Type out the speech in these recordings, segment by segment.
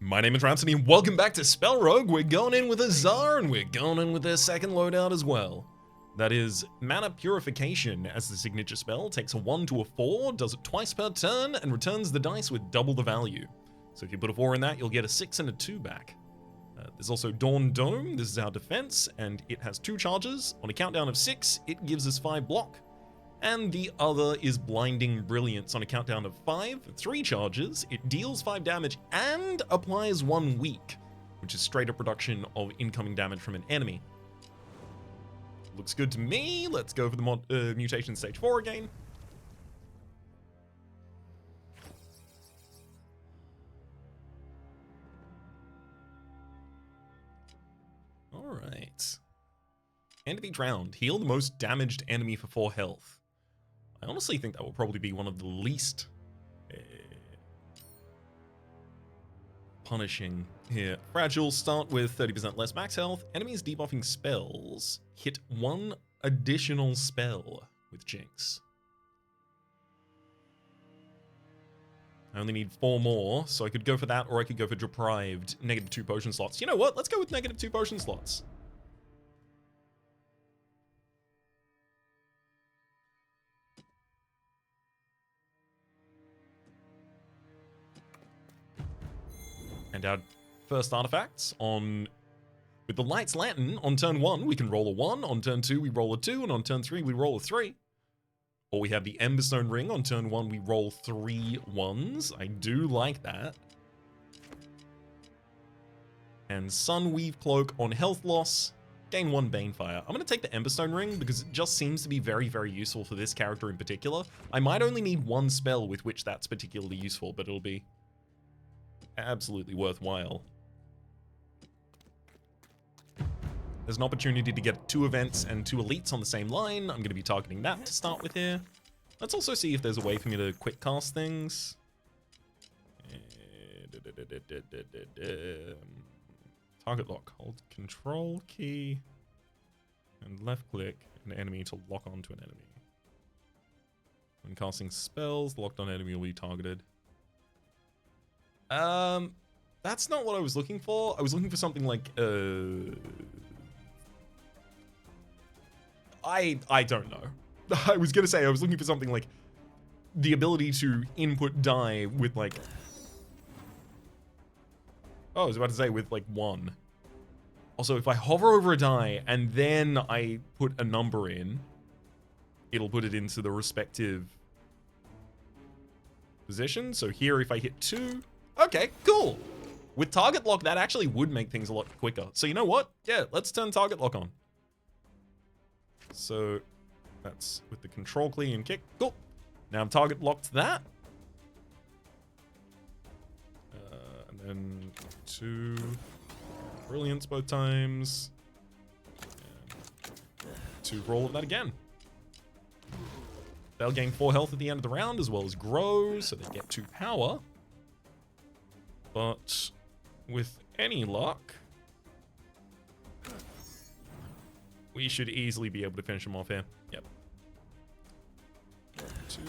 My name is Rhapsody and welcome back to SpellRogue. We're going in with a Czar and we're going in with their second loadout as well. That is Mana Purification as the signature spell, takes a 1 to a 4, does it twice per turn, and returns the dice with double the value. So if you put a 4 in that, you'll get a 6 and a 2 back. There's also Dawn Dome, this is our defense, and it has 2 charges. On a countdown of 6, it gives us 5 block. And the other is Blinding Brilliance. On a countdown of 5, 3 charges, it deals 5 damage and applies 1 weak, which is straight up reduction of incoming damage from an enemy. Looks good to me. Let's go for the mutation stage 4 again. Alright. Enemy drowned. Heal the most damaged enemy for 4 health. I honestly think that will probably be one of the least punishing here. Fragile, start with 30% less max health. Enemies debuffing spells hit 1 additional spell with Jinx. I only need 4 more, so I could go for that, or I could go for deprived -2 potion slots. You know what? Let's go with -2 potion slots. And our first artifacts with the Light's Lantern, on turn 1, we can roll a 1, on turn 2, we roll a 2, and on turn 3, we roll a 3. Or we have the Emberstone Ring, on turn 1, we roll 3 1s. I do like that. And Sunweave Cloak on health loss, gain 1 Banefire. I'm going to take the Emberstone Ring because it just seems to be very, very useful for this character in particular. I might only need 1 spell with which that's particularly useful, but it'll be absolutely worthwhile. There's an opportunity to get 2 events and 2 elites on the same line. I'm going to be targeting that to start with here. Let's also see if there's a way for me to quick cast things. Target lock. Hold control key and left click an enemy to lock onto an enemy. When casting spells, locked on enemy will be targeted. That's not what I was looking for. I was looking for something like, I don't know. I was gonna say I was looking for something like the ability to input die with like, oh, I was about to say with like 1. Also, if I hover over a die and then I put a number in, it'll put it into the respective position. So here, if I hit 2, okay, cool. With target lock, that actually would make things a lot quicker. So you know what? Yeah, let's turn target lock on. So that's with the control key and kick. Cool. Now I'm target locked that. And then 2 brilliance both times. And 2 roll of that again. They'll gain 4 health at the end of the round as well as grow, so they get 2 power. But with any luck, we should easily be able to finish them off here. Yep. 2,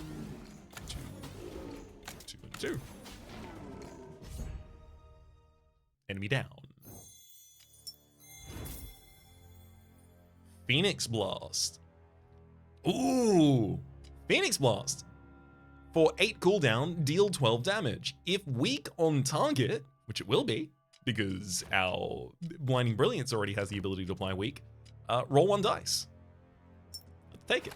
2, 2, and 2. Enemy down. Phoenix Blast. Ooh! Phoenix Blast. For 8 cooldown, deal 12 damage. If weak on target, which it will be, because our Blinding Brilliance already has the ability to apply weak, roll 1 dice. Let's take it.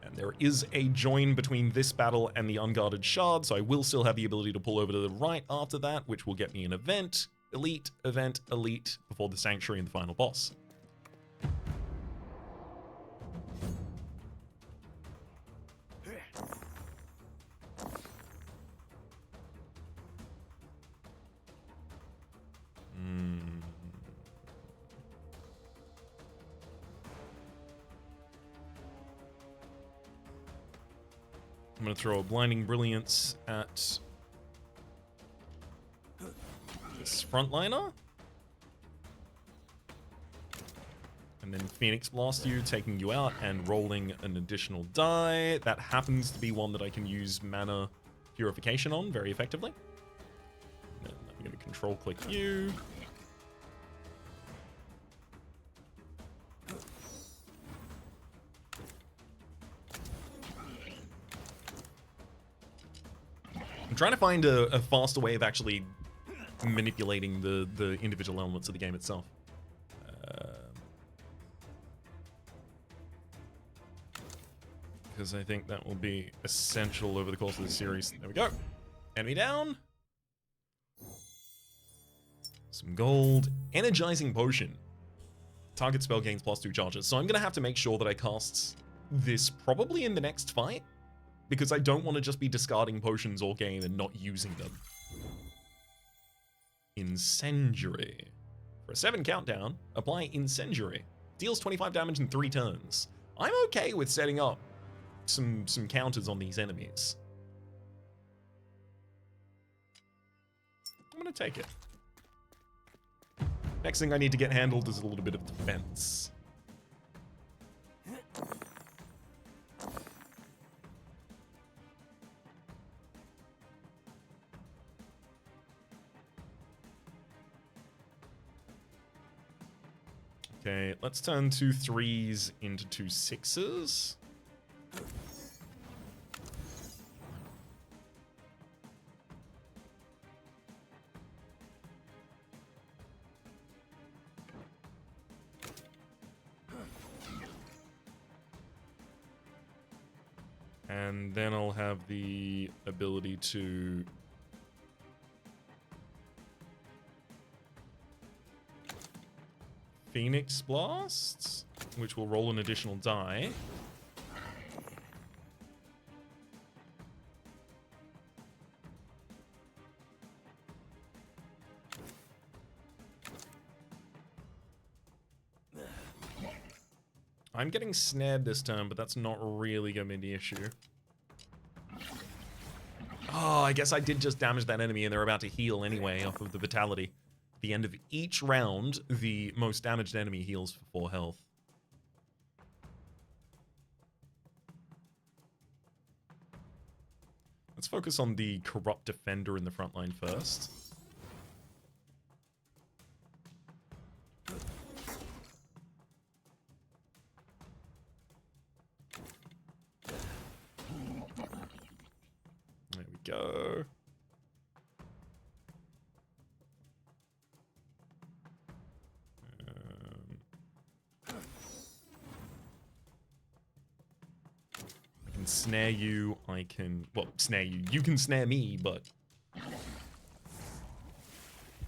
And there is a join between this battle and the Unguarded Shard, so I will still have the ability to pull over to the right after that, which will get me an event, elite, before the Sanctuary and the final boss. I'm going to throw a Blinding Brilliance at this frontliner. And then Phoenix Blast you, taking you out and rolling an additional die. That happens to be one that I can use Mana Purification on very effectively. I'm going to control click you. I'm trying to find a faster way of actually manipulating the individual elements of the game itself. Because I think that will be essential over the course of the series. There we go. Enemy down. Some gold. Energizing potion. Target spell gains +2 charges. So I'm going to have to make sure that I cast this probably in the next fight, because I don't want to just be discarding potions all game and not using them. Incendiary. For a 7 countdown, apply Incendiary. Deals 25 damage in 3 turns. I'm okay with setting up some counters on these enemies. I'm gonna take it. Next thing I need to get handled is a little bit of defense. Okay, let's turn 2 3s into 2 6s. And then I'll have the ability to Phoenix Blast, which will roll an additional die. I'm getting snared this turn, but that's not really going to be the issue. Oh, I guess I did just damage that enemy and they're about to heal anyway off of the Vitality. At the end of each round, the most damaged enemy heals for 4 health. Let's focus on the Corrupt Defender in the front line first. There we go. I can snare you, I can, well, snare you. You can snare me, but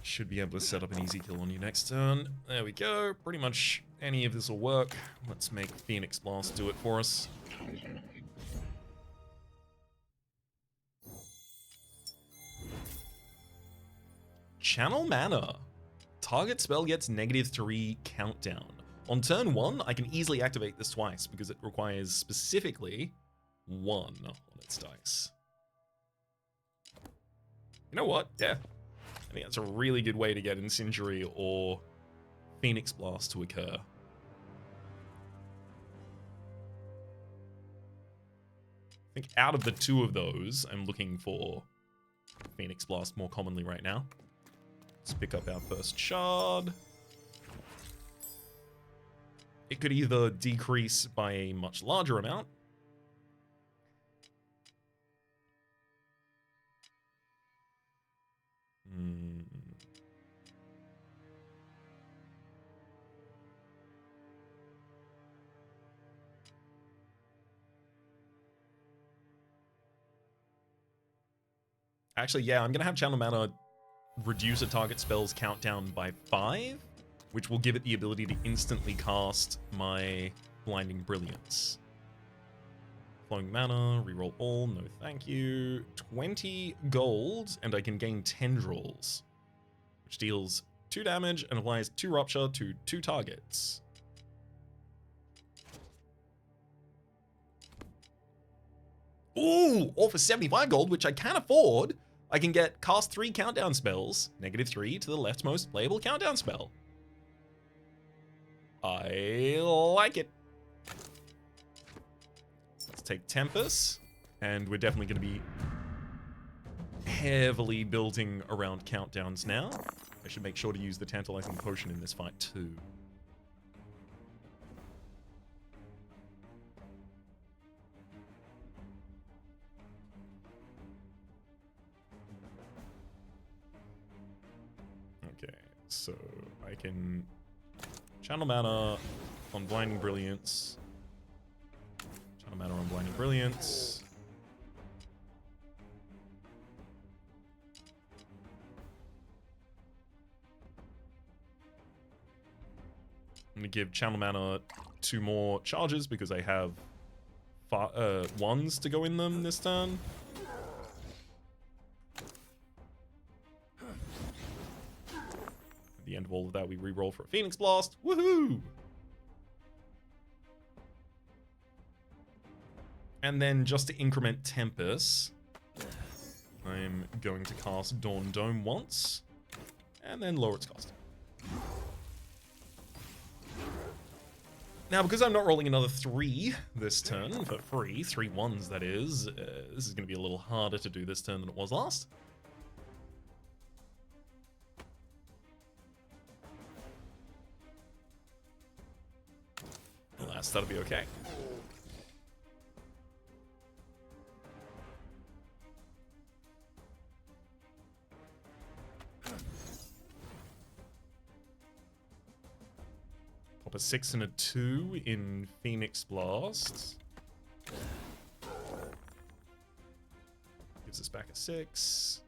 should be able to set up an easy kill on you next turn. There we go. Pretty much any of this will work. Let's make Phoenix Blast do it for us. Channel Mana. Target spell gets -3 countdown. On turn 1, I can easily activate this twice because it requires specifically 1 on its dice. You know what? Yeah. I think that's a really good way to get Incendiary or Phoenix Blast to occur. I think out of the 2 of those, I'm looking for Phoenix Blast more commonly right now. Let's pick up our first shard. It could either decrease by a much larger amount. Actually, yeah, I'm going to have Channel Mana reduce a target spell's countdown by 5, which will give it the ability to instantly cast my Blinding Brilliance. Flowing mana, reroll all, no thank you. 20 gold, and I can gain Tendrils, which deals 2 damage and applies 2 Rupture to 2 targets. Ooh, all for 75 gold, which I can afford. I can get cast 3 countdown spells, -3 to the leftmost playable countdown spell. I like it. Let's take Tempest, and we're definitely going to be heavily building around countdowns now. I should make sure to use the tantalizing potion in this fight too. Okay, so I can channel mana on Blinding Brilliance. Channel mana on Blinding Brilliance. I'm going to give Channel Mana 2 more charges because I have ones to go in them this turn. At the end of all of that, we reroll for a Phoenix Blast. Woohoo! And then just to increment Tempest, I'm going to cast Dawn Dome once, and then lower its cost. Now, because I'm not rolling another 3 this turn for free, 3 ones that is, this is going to be a little harder to do this turn than it was last. Alas, that'll be okay. Pop a 6 and a 2 in Phoenix Blast. Gives us back a 6.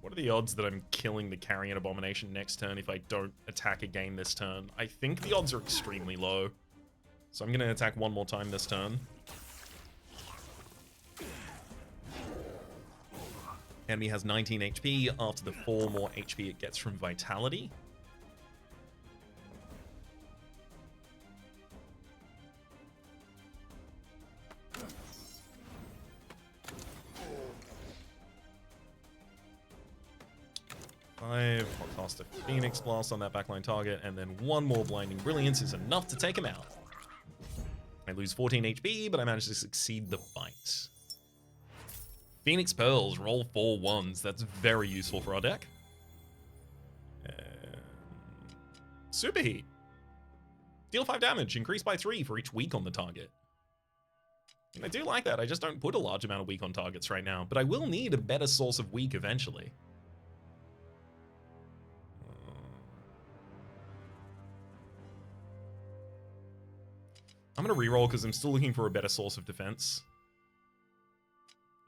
What are the odds that I'm killing the Carrion Abomination next turn if I don't attack again this turn? I think the odds are extremely low. So I'm going to attack one more time this turn. Enemy has 19 HP after the 4 more HP it gets from Vitality. I'll cast a Phoenix Blast on that backline target, and then 1 more Blinding Brilliance is enough to take him out. I lose 14 HP, but I manage to succeed the fight. Phoenix Pearls, roll 4 ones. That's very useful for our deck. Superheat. Deal 5 damage, increase by 3 for each weak on the target. And I do like that. I just don't put a large amount of weak on targets right now, but I will need a better source of weak eventually. I'm going to reroll because I'm still looking for a better source of defense.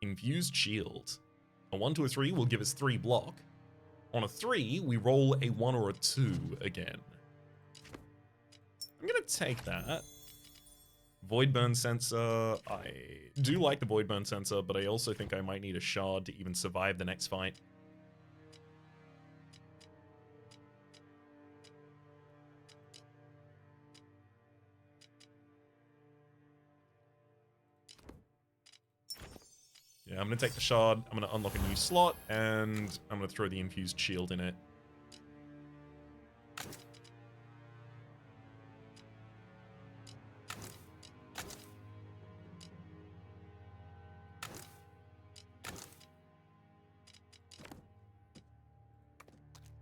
Infused Shield. A 1 to a 3 will give us 3 block. On a 3, we roll a 1 or a 2 again. I'm going to take that. Void Burn Sensor. I do like the Void Burn Sensor, but I also think I might need a shard to even survive the next fight. Yeah, I'm going to take the shard, I'm going to unlock a new slot, and I'm going to throw the infused shield in it.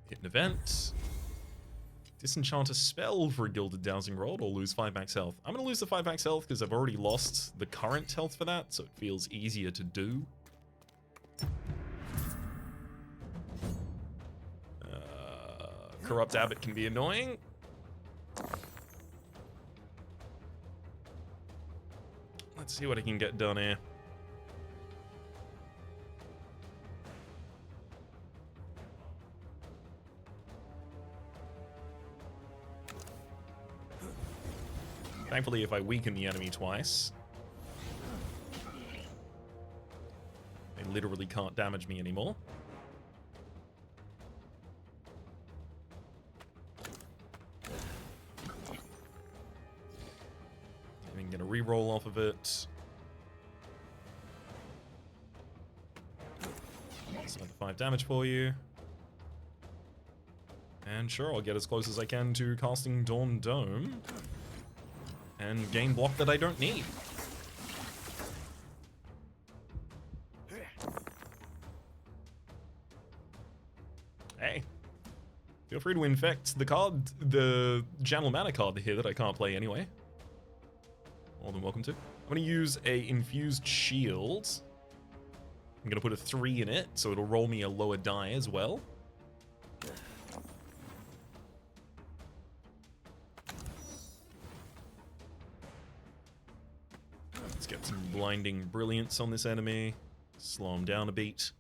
Hit an event. Disenchant a spell for a Gilded Dowsing Rod or lose 5 max health. I'm going to lose the 5 max health because I've already lost the current health for that, so it feels easier to do. Corrupt Abbot can be annoying. Let's see what I can get done here. Thankfully, if I weaken the enemy twice, they literally can't damage me anymore. I'm gonna re-roll off of it. That's another 5 damage for you. And sure, I'll get as close as I can to casting Dawn Dome and gain block that I don't need. Hey, feel free to infect the Channel Mana card here that I can't play anyway. More than welcome to. I'm going to use a Infused Shield. I'm going to put a 3 in it, so it'll roll me a lower die as well. Let's get some Blinding Brilliance on this enemy. Slow him down a beat.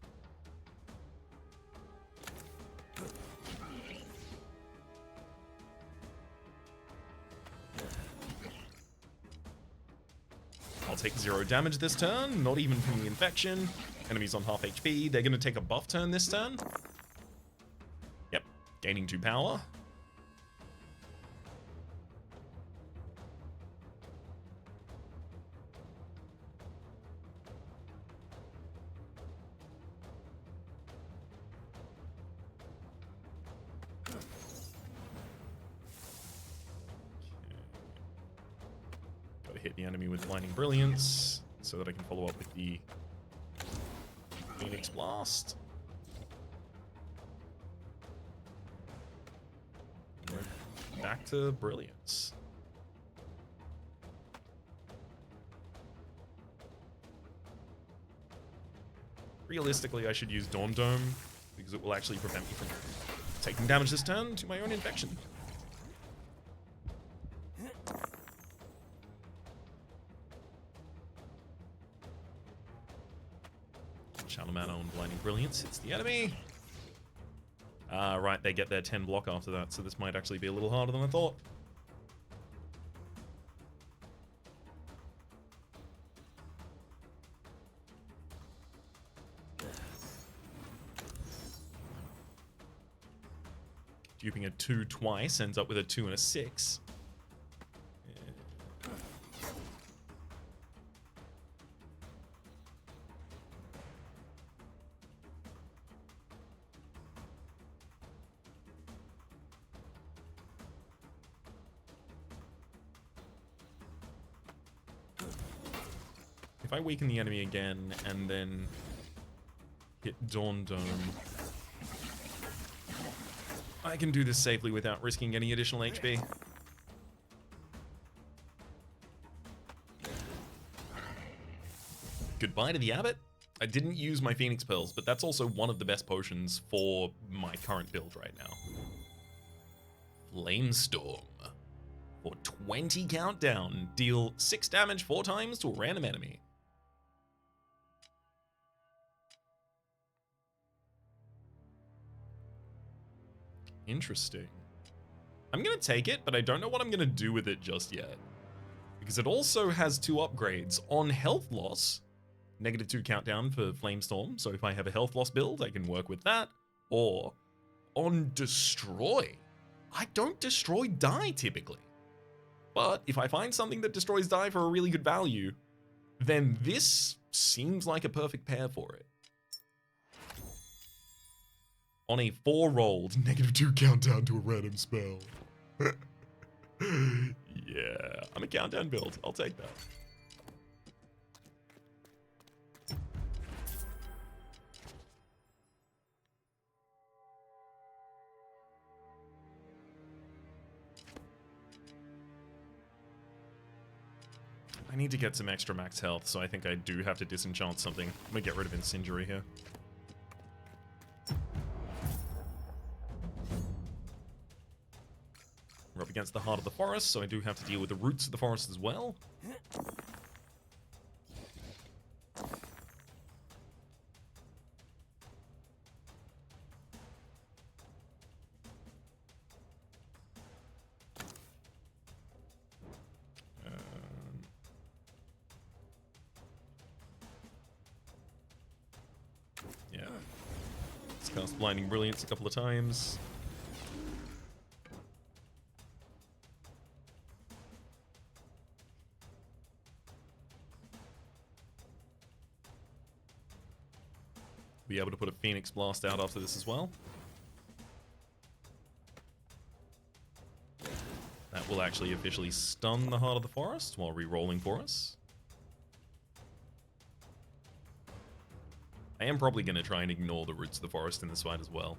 I'll take 0 damage this turn, not even from the infection. Enemies on half HP. They're going to take a buff turn this turn. Yep, gaining 2 power. Hit the enemy with Blinding Brilliance so that I can follow up with the Phoenix Blast. Back to Brilliance. Realistically, I should use Dawn Dome because it will actually prevent me from taking damage this turn to my own infection. Channel Mana on Blinding Brilliance hits the enemy. Right, they get their 10 block after that, so this might actually be a little harder than I thought. Duping a 2 twice ends up with a 2 and a 6. If I weaken the enemy again and then hit Dawn Dome, I can do this safely without risking any additional HP. Goodbye to the Abbot. I didn't use my Phoenix Pearls, but that's also one of the best potions for my current build right now. Flamestorm. For 20 countdown, deal 6 damage 4 times to a random enemy. Interesting. I'm gonna take it, but I don't know what I'm gonna do with it just yet. Because it also has 2 upgrades. On health loss, -2 countdown for Flamestorm, so if I have a health loss build, I can work with that. Or on destroy. I don't destroy die typically. But if I find something that destroys die for a really good value, then this seems like a perfect pair for it. On a 4 rolled, -2 countdown to a random spell. Yeah, I'm a countdown build. I'll take that. I need to get some extra max health, so I think I do have to disenchant something. I'm gonna get rid of Incendiary here. We're up against the heart of the forest, so I do have to deal with the roots of the forest as well. Yeah. Let's cast Blinding Brilliance a couple of times. Be able to put a Phoenix Blast out after this as well. that will actually officially stun the Heart of the Forest while re-rolling for us. I am probably going to try and ignore the Roots of the Forest in this fight as well.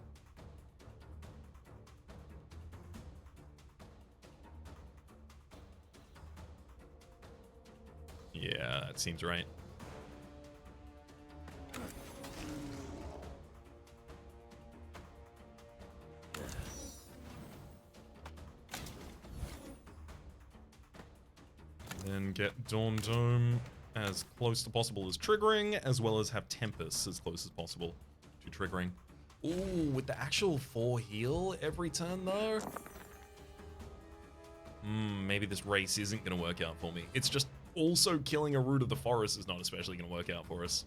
Yeah, that seems right. Then get Dawn Dome as close to possible as triggering, as well as have Tempest as close as possible to triggering. Ooh, with the actual 4 heal every turn though? Maybe this race isn't going to work out for me. It's just also killing a Root of the Forest is not especially going to work out for us.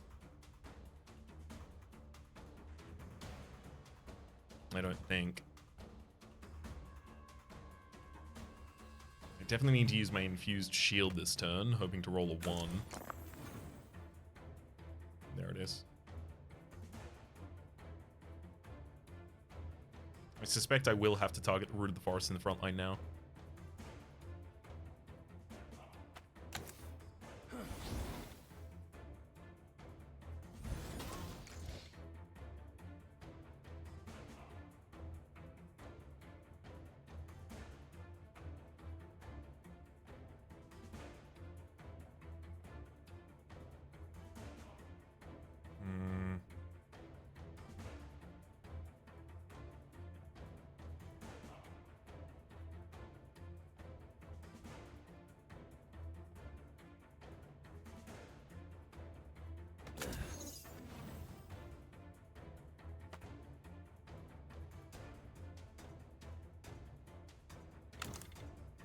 I don't think. I definitely need to use my Infused Shield this turn, hoping to roll a 1. There it is. I suspect I will have to target the Root of the Forest in the front line now.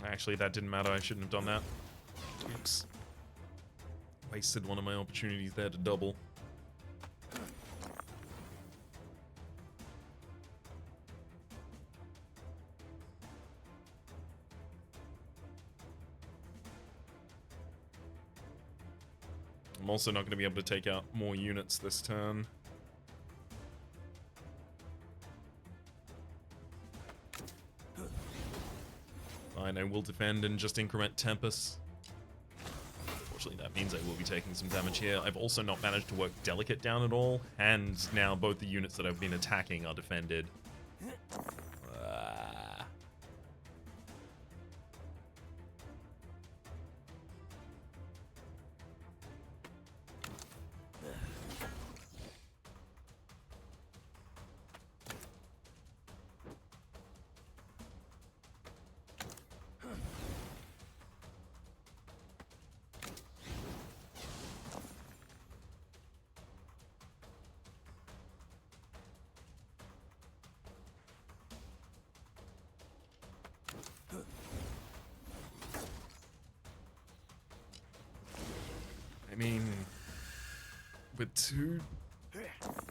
Actually, that didn't matter. I shouldn't have done that. Oops. Wasted one of my opportunities there to double. I'm also not going to be able to take out more units this turn. Fine, I will defend and just increment Tempest. Unfortunately, that means I will be taking some damage here. I've also not managed to work Delicate down at all, and now both the units that I've been attacking are defended. I mean, with 2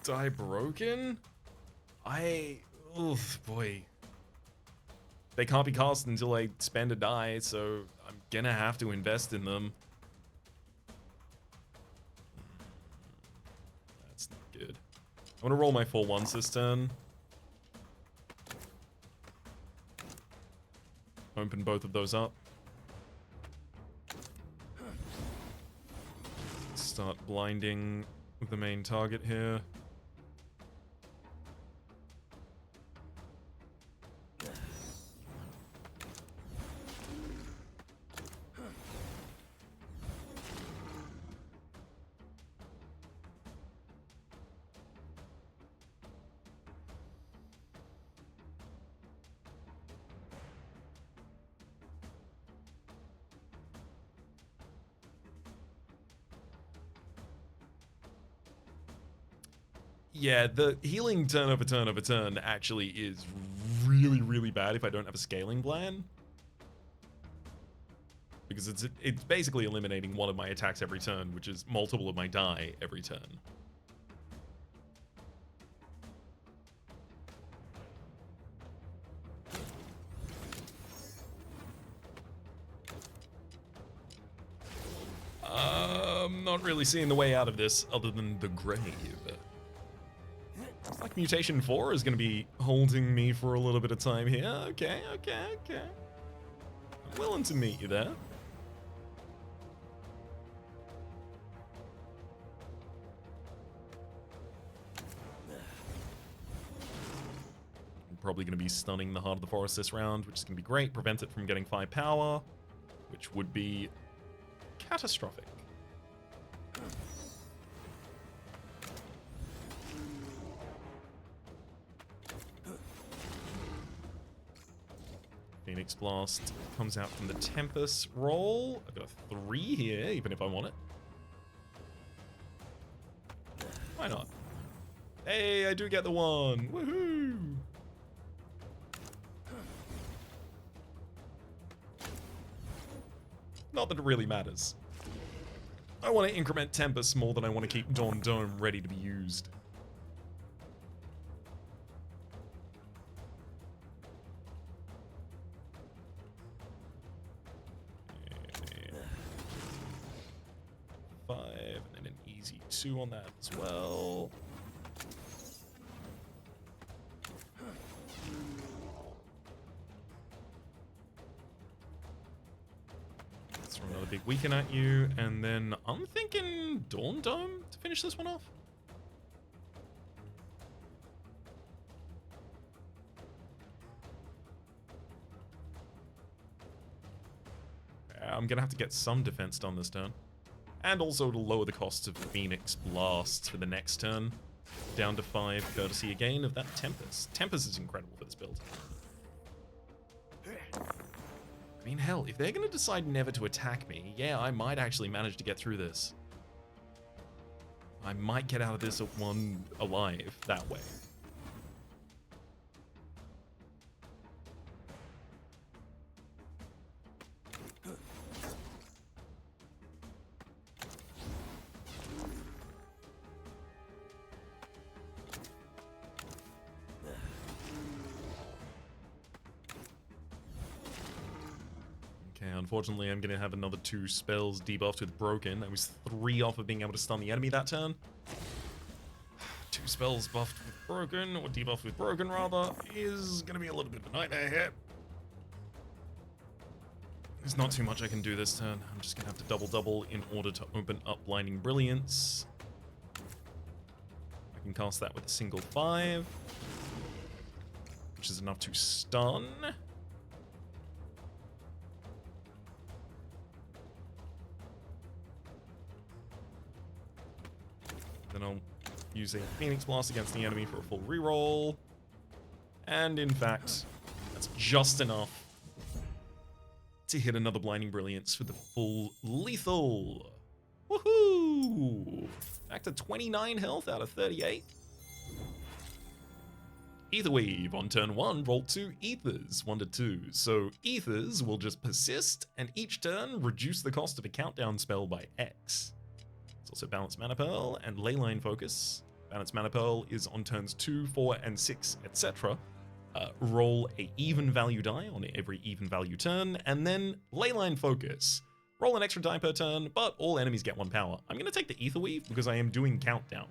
die broken, oof, boy. They can't be cast until I spend a die, so I'm gonna have to invest in them. That's not good. I'm gonna roll my 4-1s this turn. Open both of those up. Start blinding the main target here. Yeah, the healing turn over turn over turn actually is really, really bad if I don't have a scaling plan. Because it's basically eliminating one of my attacks every turn, which is multiple of my die every turn. Not really seeing the way out of this other than the grave. Looks like Mutation 4 is going to be holding me for a little bit of time here. Okay. Willing to meet you there. I'm probably going to be stunning the Heart of the Forest this round, which is going to be great. Prevent it from getting 5 power, which would be catastrophic. Phoenix Blast comes out from the Tempest roll. I've got a 3 here, even if I want it. Why not? Hey, I do get the 1. Woohoo! Not that it really matters. I want to increment Tempest more than I want to keep Dawn Dome ready to be used. And an easy 2 on that as well. Let's throw another big weaken at you, and then I'm thinking Dawn Dome to finish this one off. I'm gonna have to get some defense done this turn. And also to lower the cost of Phoenix Blast for the next turn. Down to 5, courtesy again of that Tempest. Tempest is incredible for this build. I mean, hell, if they're going to decide never to attack me, yeah, I might actually manage to get through this. I might get out of this one alive that way. Unfortunately, I'm going to have another 2 spells debuffed with Broken. I was 3 off of being able to stun the enemy that turn. 2 spells buffed with Broken, or debuffed with Broken rather, is going to be a little bit of a nightmare here. There's not too much I can do this turn. I'm just going to have to double in order to open up Blinding Brilliance. I can cast that with a single 5, which is enough to stun. Then I'll use a Phoenix Blast against the enemy for a full reroll. And in fact, that's just enough to hit another Blinding Brilliance for the full lethal. Woohoo! Back to 29 health out of 38. Heatwave on turn 1, roll 2 Ethers, 1 to 2. So Ethers will just persist, and each turn reduce the cost of a countdown spell by X. Also Balanced Mana Pearl and Leyline Focus. Balanced Mana Pearl is on turns 2, 4, and 6, etc. Roll a even value die on every even value turn, and then Leyline Focus. Roll an extra die per turn, but all enemies get 1 power. I'm going to take the Aetherweave because I am doing countdown.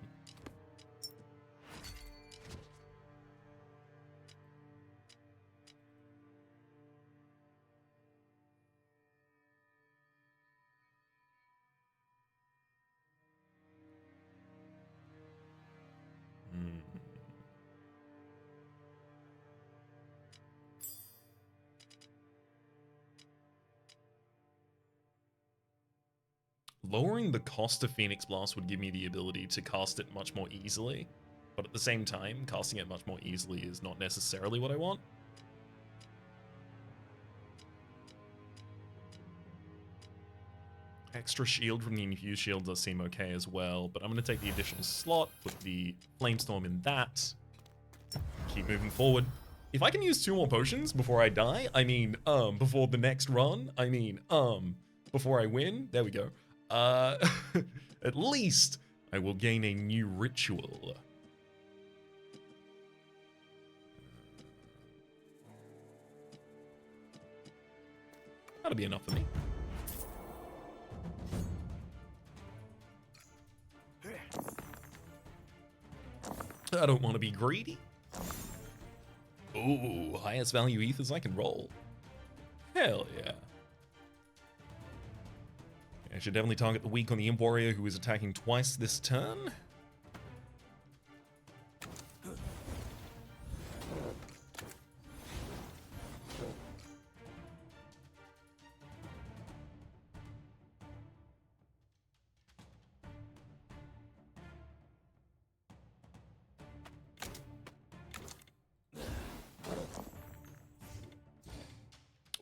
Lowering the cost of Phoenix Blast would give me the ability to cast it much more easily, but at the same time, casting it much more easily is not necessarily what I want. Extra shield from the infused shield does seem okay as well, but I'm going to take the additional slot, put the Flamestorm in that, keep moving forward. If I can use 2 more potions before I die, I mean, before the next run, I mean, before I win, there we go. At least I will gain a new ritual. That'll be enough for me. I don't want to be greedy. Ooh, highest value ethers I can roll. Hell yeah. I should definitely target the weak on the Imp Warrior, who is attacking twice this turn.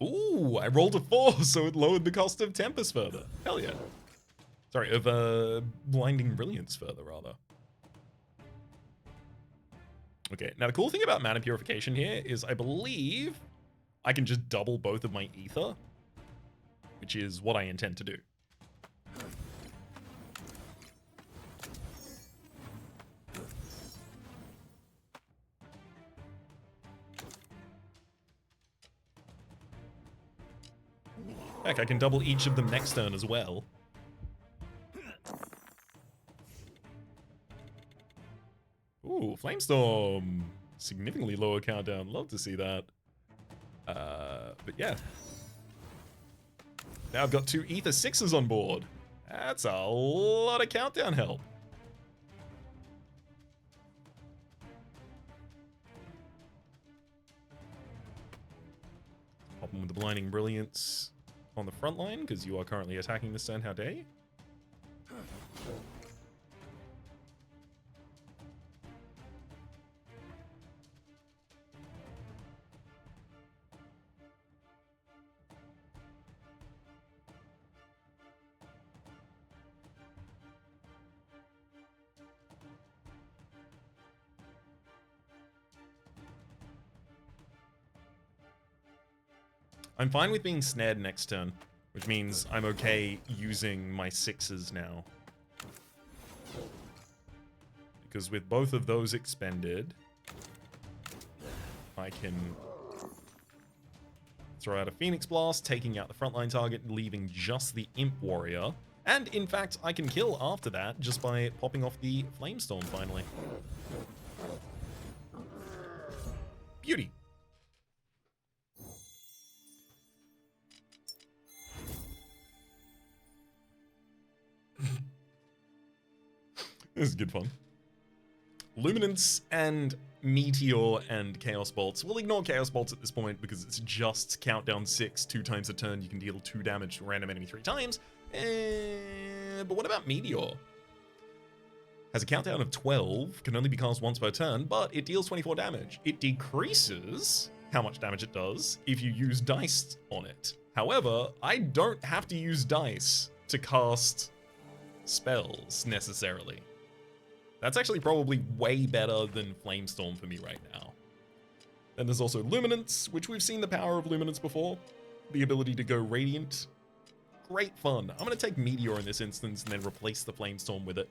Ooh, I rolled a 4, so it lowered the cost of Tempest further. Hell yeah. Sorry, of Blinding Brilliance further, rather. Okay, now the cool thing about Mana Purification here is I believe I can just double both of my Ether, which is what I intend to do. Heck, I can double each of them next turn as well. Ooh, Flamestorm. Significantly lower countdown. Love to see that. But yeah. Now I've got 2 Ether 6s on board. That's a lot of countdown help. Pop them with the Blinding Brilliance on the front line, because you are currently attacking this turn. How dare you? I'm fine with being snared next turn, which means I'm okay using my 6s now. Because with both of those expended, I can throw out a Phoenix Blast, taking out the frontline target, leaving just the Imp Warrior. And in fact, I can kill after that just by popping off the Flamestorm finally. Beauty. This is good fun. Luminance and Meteor and Chaos Bolts. We'll ignore Chaos Bolts at this point because it's just countdown 6, 2 times a turn. You can deal 2 damage to a random enemy 3 times. But what about Meteor? Has a countdown of 12, can only be cast once per turn, but it deals 24 damage. It decreases how much damage it does if you use dice on it. However, I don't have to use dice to cast spells necessarily. That's actually probably way better than Flamestorm for me right now. Then there's also Luminance, which we've seen the power of Luminance before. The ability to go Radiant. Great fun. I'm going to take Meteor in this instance and then replace the Flamestorm with it.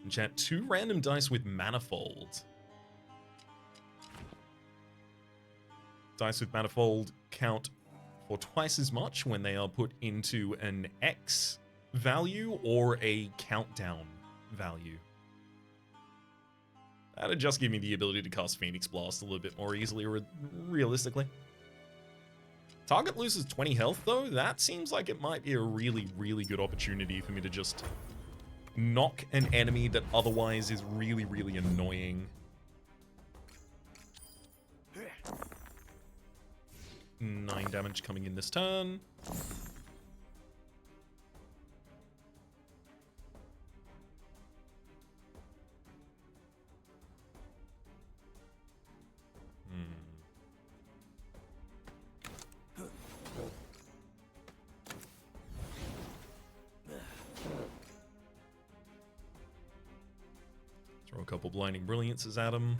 Enchant 2 random dice with Manifold. Dice with Manifold count for twice as much when they are put into an X value or a countdown value. That'd just give me the ability to cast Phoenix Blast a little bit more easily, realistically. Target loses 20 health though. That seems like it might be a really, really good opportunity for me to just knock an enemy that otherwise is really, really annoying. 9 damage coming in this turn. Throw a couple Blinding Brilliances at him.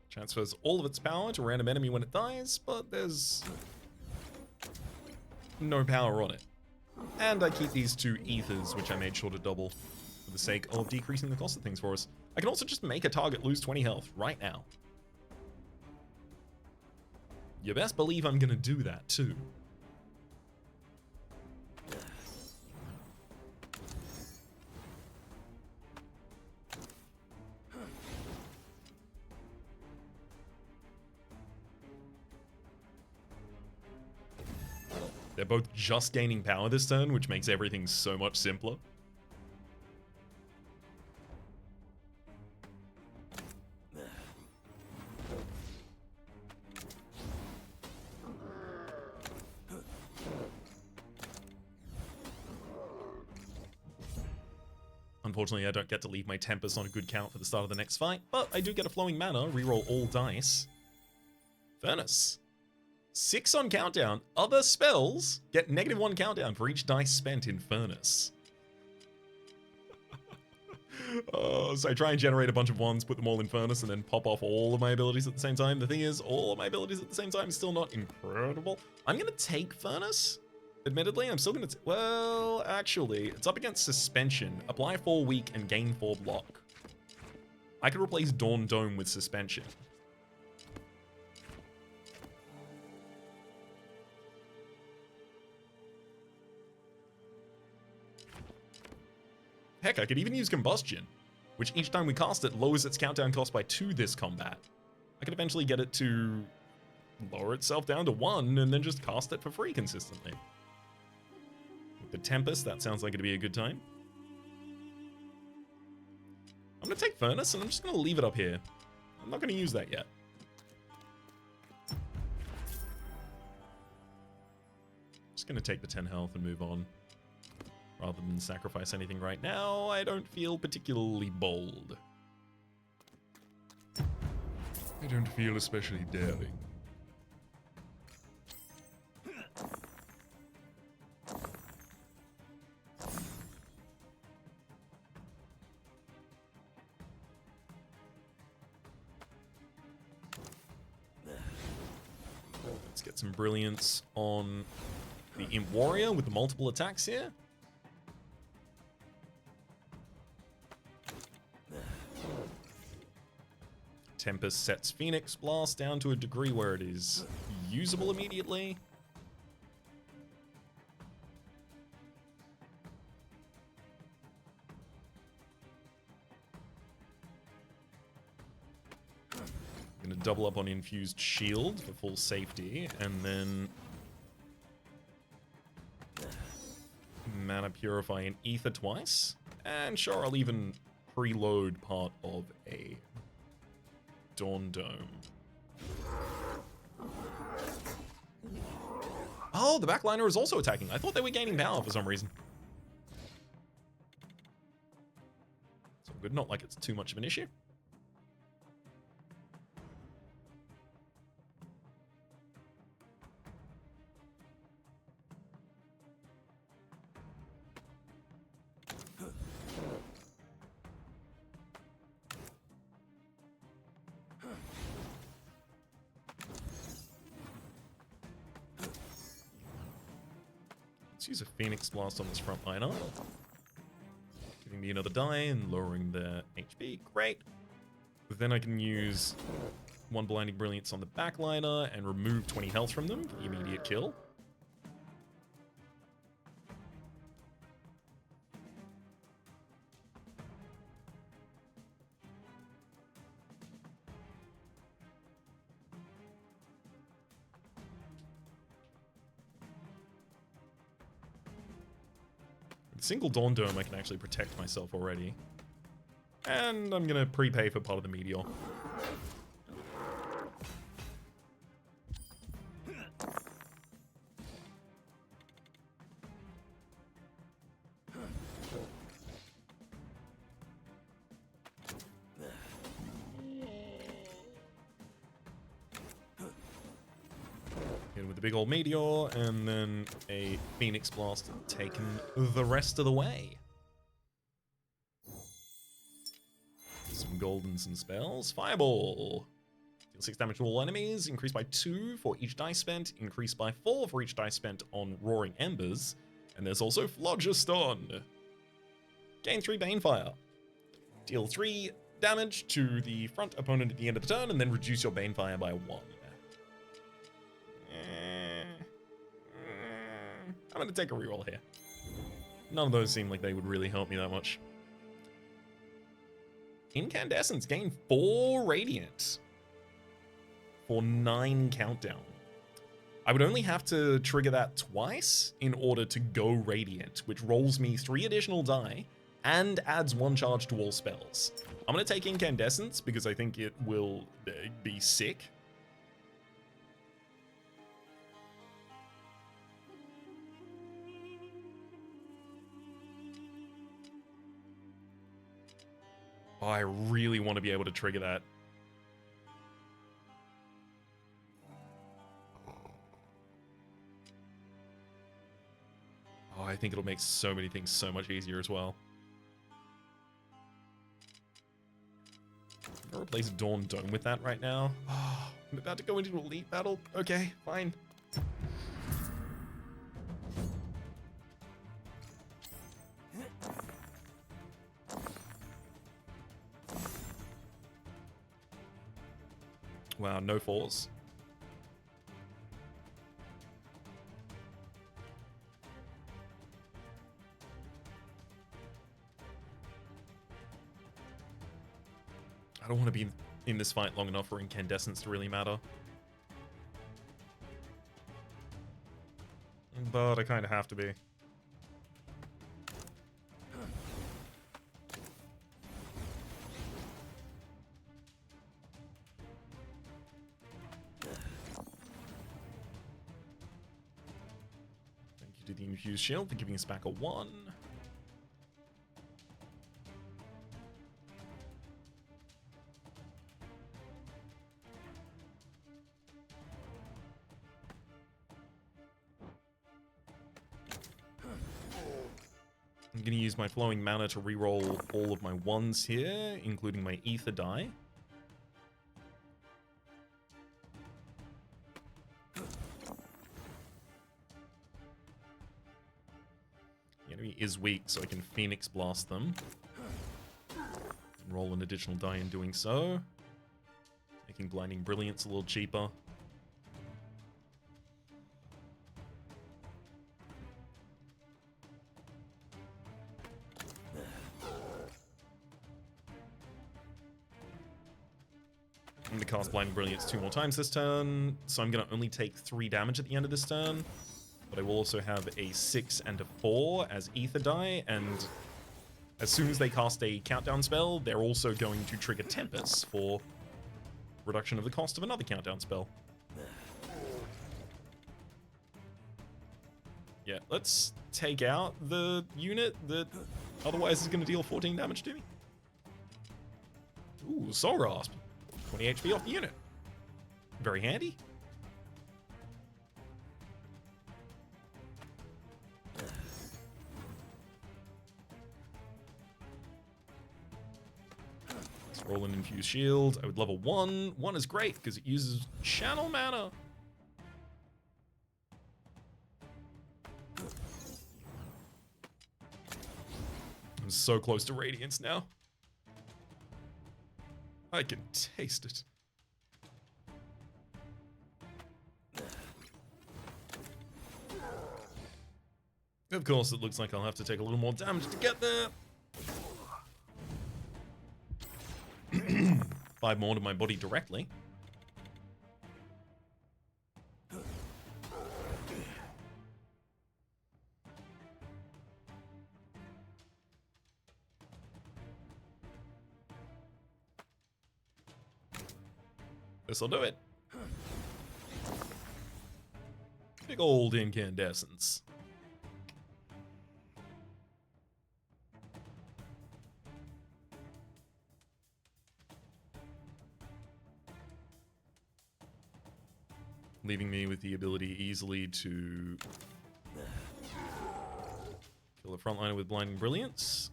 Transfers all of its power to a random enemy when it dies, but there's no power on it. And I keep these 2 Ethers, which I made sure to double. for the sake of decreasing the cost of things for us. I can also just make a target lose 20 health right now. You best believe I'm gonna do that too. They're both just gaining power this turn, which makes everything so much simpler. Unfortunately, I don't get to leave my Tempest on a good count for the start of the next fight, but I do get a flowing mana, reroll all dice. Furnace. 6 on countdown. Other spells get -1 countdown for each dice spent in Furnace. So I try and generate a bunch of ones, put them all in Furnace, and then pop off all of my abilities at the same time. The thing is, all of my abilities at the same time is still not incredible. I'm going to take Furnace. Admittedly, I'm still going to... Well, actually, it's up against Suspension. Apply 4 weak and gain 4 block. I could replace Dawn Dome with Suspension. Heck, I could even use Combustion, which each time we cast it lowers its countdown cost by 2 this combat. I could eventually get it to lower itself down to 1 and then just cast it for free consistently. With the Tempest, that sounds like it'd be a good time. I'm going to take Furnace and I'm just going to leave it up here. I'm not going to use that yet. Just going to take the 10 health and move on. Rather than sacrifice anything right now, I don't feel particularly bold. I don't feel especially daring. Let's get some brilliance on the Imp Warrior with the multiple attacks here. Tempest sets Phoenix Blast down to a degree where it is usable immediately. I'm going to double up on Infused Shield for full safety, and then Mana Purify and Ether twice. And sure, I'll even preload part of a Dawn Dome. Oh, the backliner is also attacking. I thought they were gaining power for some reason. So good, not like it's too much of an issue. Let's use a Phoenix Blast on this front liner. Giving me another die and lowering their HP. Great. But then I can use one Blinding Brilliance on the backliner and remove 20 health from them for the immediate kill. Single Dawn Dome, I can actually protect myself already. And I'm gonna prepay for part of the Meteor. In with the big old Meteor, and then a Phoenix Blast taken the rest of the way. Some gold and some spells. Fireball. Deal 6 damage to all enemies. Increase by 2 for each dice spent. Increase by 4 for each dice spent on Roaring Embers. And there's also Phlogiston. Gain 3 Banefire. Deal 3 damage to the front opponent at the end of the turn, and then reduce your Banefire by 1. I'm going to take a reroll here. None of those seem like they would really help me that much. Incandescence, gain 4 Radiant for 9 countdown. I would only have to trigger that twice in order to go Radiant, which rolls me 3 additional die and adds 1 charge to all spells. I'm going to take Incandescence because I think it will be sick. Oh, I really want to be able to trigger that. Oh, I think it'll make so many things so much easier as well. I'm gonna replace Dawn Dome with that right now. Oh, I'm about to go into an elite battle. Okay, fine. Wow, no 4s. I don't want to be in this fight long enough for Incandescence to really matter. But I kind of have to be. Thank you to the Infused Shield for giving us back a 1. I'm going to use my Flowing Mana to reroll all of my 1s here, including my Ether die. The enemy is weak, so I can Phoenix Blast them. And roll an additional die in doing so. Making Blinding Brilliance a little cheaper. I'm going to cast Blinding Brilliance 2 more times this turn, so I'm going to only take 3 damage at the end of this turn. But I will also have a 6 and a 4 as Ether die, and as soon as they cast a countdown spell, they're also going to trigger Tempest for reduction of the cost of another countdown spell. Yeah, let's take out the unit that otherwise is going to deal 14 damage to me. Ooh, Soul Rasp. 20 HP off the unit. Very handy. Let's roll an Infused Shield. I would level 1. 1 is great because it uses Channel Mana. I'm so close to Radiance now. I can taste it. Of course, it looks like I'll have to take a little more damage to get there. 5 more to my body directly. This'll do it. Big old Incandescence. Leaving me with the ability easily to kill a frontliner with Blinding Brilliance.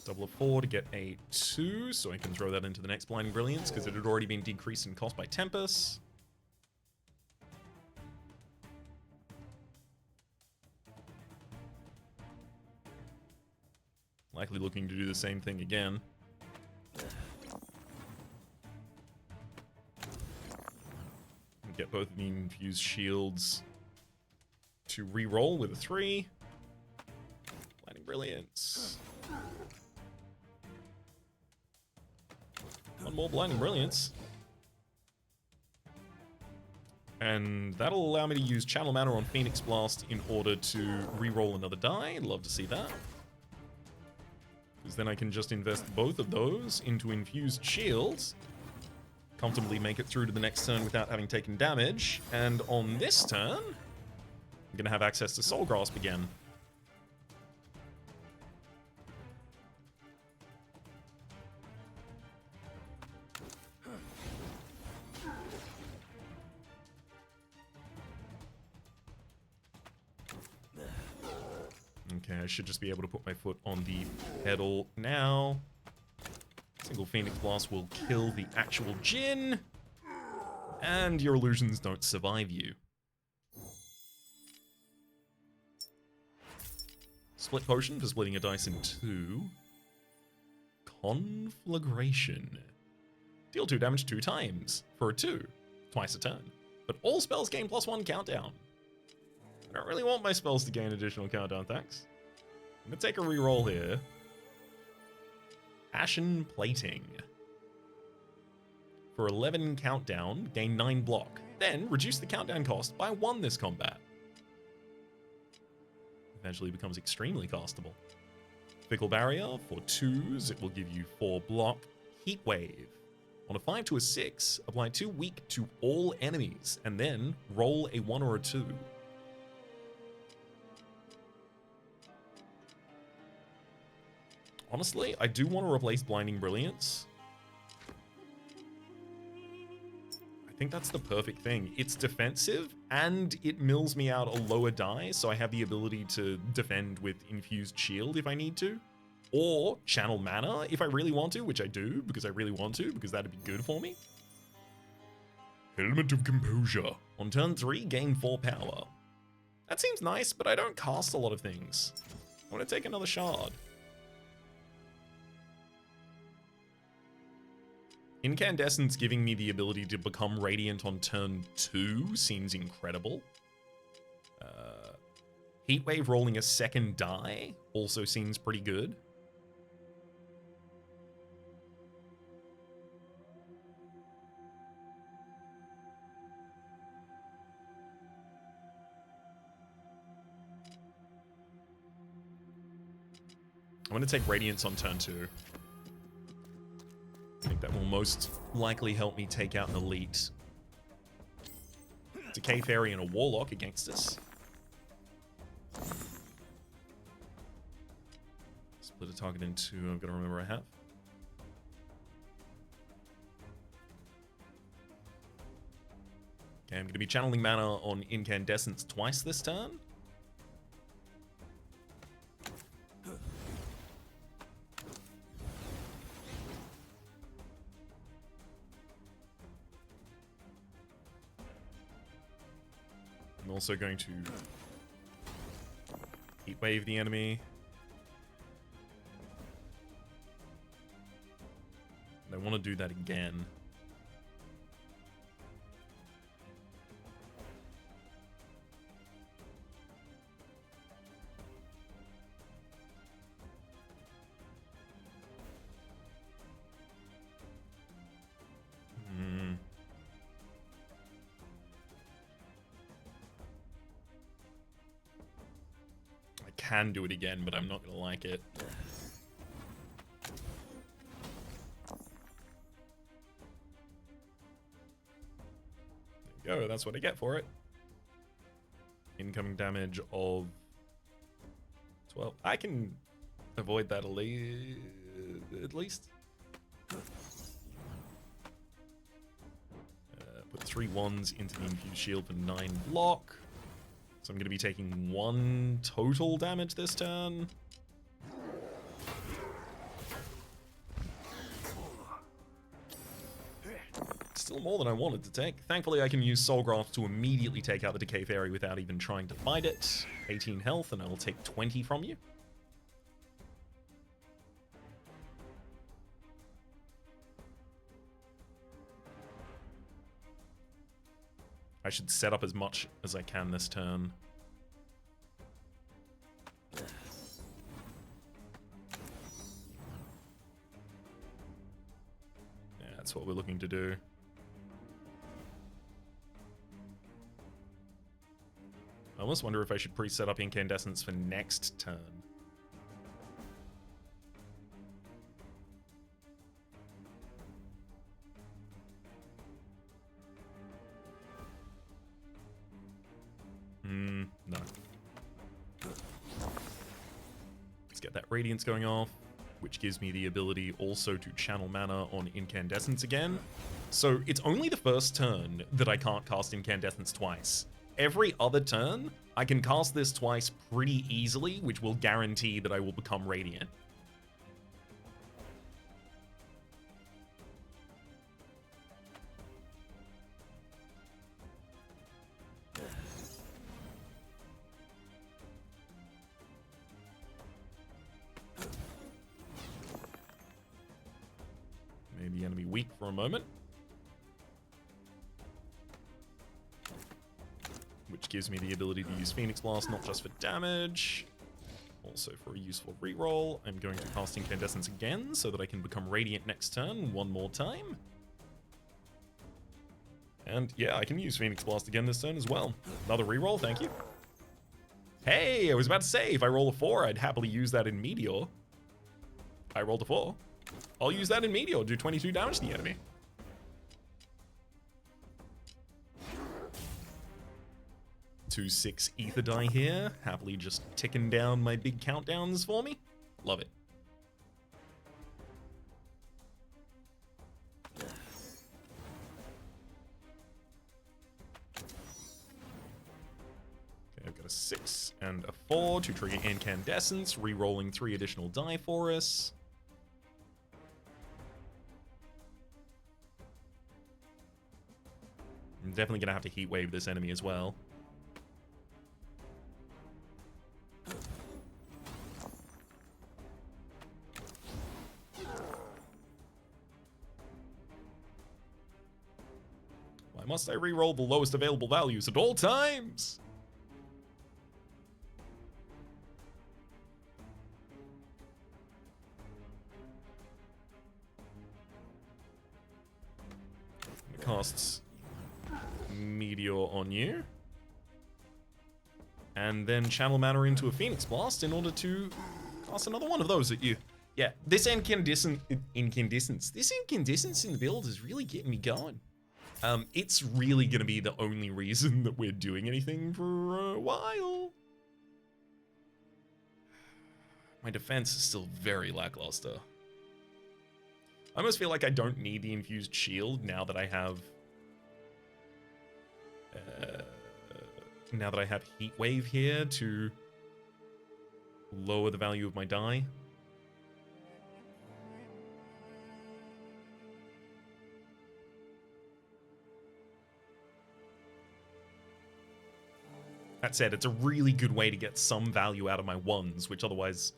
Double of 4 to get a 2, so I can throw that into the next Blinding Brilliance because it had already been decreased in cost by Tempest. Likely looking to do the same thing again. Get both of the infused shields to re-roll with a 3. Blinding Brilliance. One more Blinding Brilliance. And that'll allow me to use Channel Mana on Phoenix Blast in order to re-roll another die. Love to see that. Because then I can just invest both of those into infused shields. Comfortably make it through to the next turn without having taken damage. And on this turn, I'm going to have access to Soul Grasp again. Okay, I should just be able to put my foot on the pedal now. Single Phoenix Blast will kill the actual Djinn. And your illusions don't survive you. Split Potion for splitting a dice in 2. Conflagration. Deal 2 damage 2 times for a 2. Twice a turn. But all spells gain +1 counterdown. I don't really want my spells to gain additional counterdown, thanks. I'm going to take a reroll here. Ashen Plating. For 11 countdown, gain 9 block. Then reduce the countdown cost by 1 this combat. Eventually becomes extremely castable. Fickle Barrier for 2s, it will give you 4 block. Heatwave. On a 5 to a 6, apply 2 weak to all enemies, and then roll a 1 or a 2. Honestly, I do want to replace Blinding Brilliance. I think that's the perfect thing. It's defensive, and it mills me out a lower die, so I have the ability to defend with Infused Shield if I need to. Or Channel Mana if I really want to, which I do, because I really want to, because that'd be good for me. Element of Composure. On turn 3, gain 4 power. That seems nice, but I don't cast a lot of things. I want to take another shard. Incandescence giving me the ability to become Radiant on turn 2 seems incredible. Heatwave rolling a second die also seems pretty good. I'm going to take Radiance on turn 2. I think that will most likely help me take out an elite. Decay Fairy and a Warlock against us. Split a target in 2, I've got to remember I have. Okay, I'm going to be channeling mana on Incandescence twice this turn. I'm also going to Heatwave the enemy. And I want to do that again. Can do it again, but I'm not gonna like it. There you go, that's what I get for it. Incoming damage of 12. I can avoid that at least. Put 3 1s into the infused shield for 9 block. So I'm going to be taking 1 total damage this turn. Still more than I wanted to take. Thankfully, I can use Soul Grasp to immediately take out the Decay Fairy without even trying to fight it. 18 health, and I will take 20 from you. I should set up as much as I can this turn. Yeah, that's what we're looking to do. I almost wonder if I should pre-set up Incandescence for next turn. No. Let's get that Radiance going off, which gives me the ability also to channel mana on Incandescence again. So it's only the first turn that I can't cast Incandescence twice. Every other turn, I can cast this twice pretty easily, which will guarantee that I will become Radiant. Made the enemy weak for a moment. Which gives me the ability to use Phoenix Blast, not just for damage, also for a useful reroll. I'm going to cast Incandescence again, so that I can become Radiant next turn one more time. And yeah, I can use Phoenix Blast again this turn as well. Another reroll, thank you. Hey, I was about to say, if I roll a 4, I'd happily use that in Meteor. I rolled a 4. I'll use that in Meteor, do 22 damage to the enemy. Two 6 ether die here, happily just ticking down my big countdowns for me. Love it. Okay, I've got a 6 and a 4 to trigger Incandescence, re-rolling 3 additional die for us. I'm definitely gonna have to Heatwave this enemy as well. Why must I re-roll the lowest available values at all times? It costs Meteor on you. And then channel mana into a Phoenix Blast in order to cast another one of those at you. Yeah, this Incandescence in the build is really getting me going. It's really gonna be the only reason that we're doing anything for a while. My defense is still very lackluster. I almost feel like I don't need the infused shield now that I have Heatwave here to lower the value of my die. That said, it's a really good way to get some value out of my ones, which otherwise,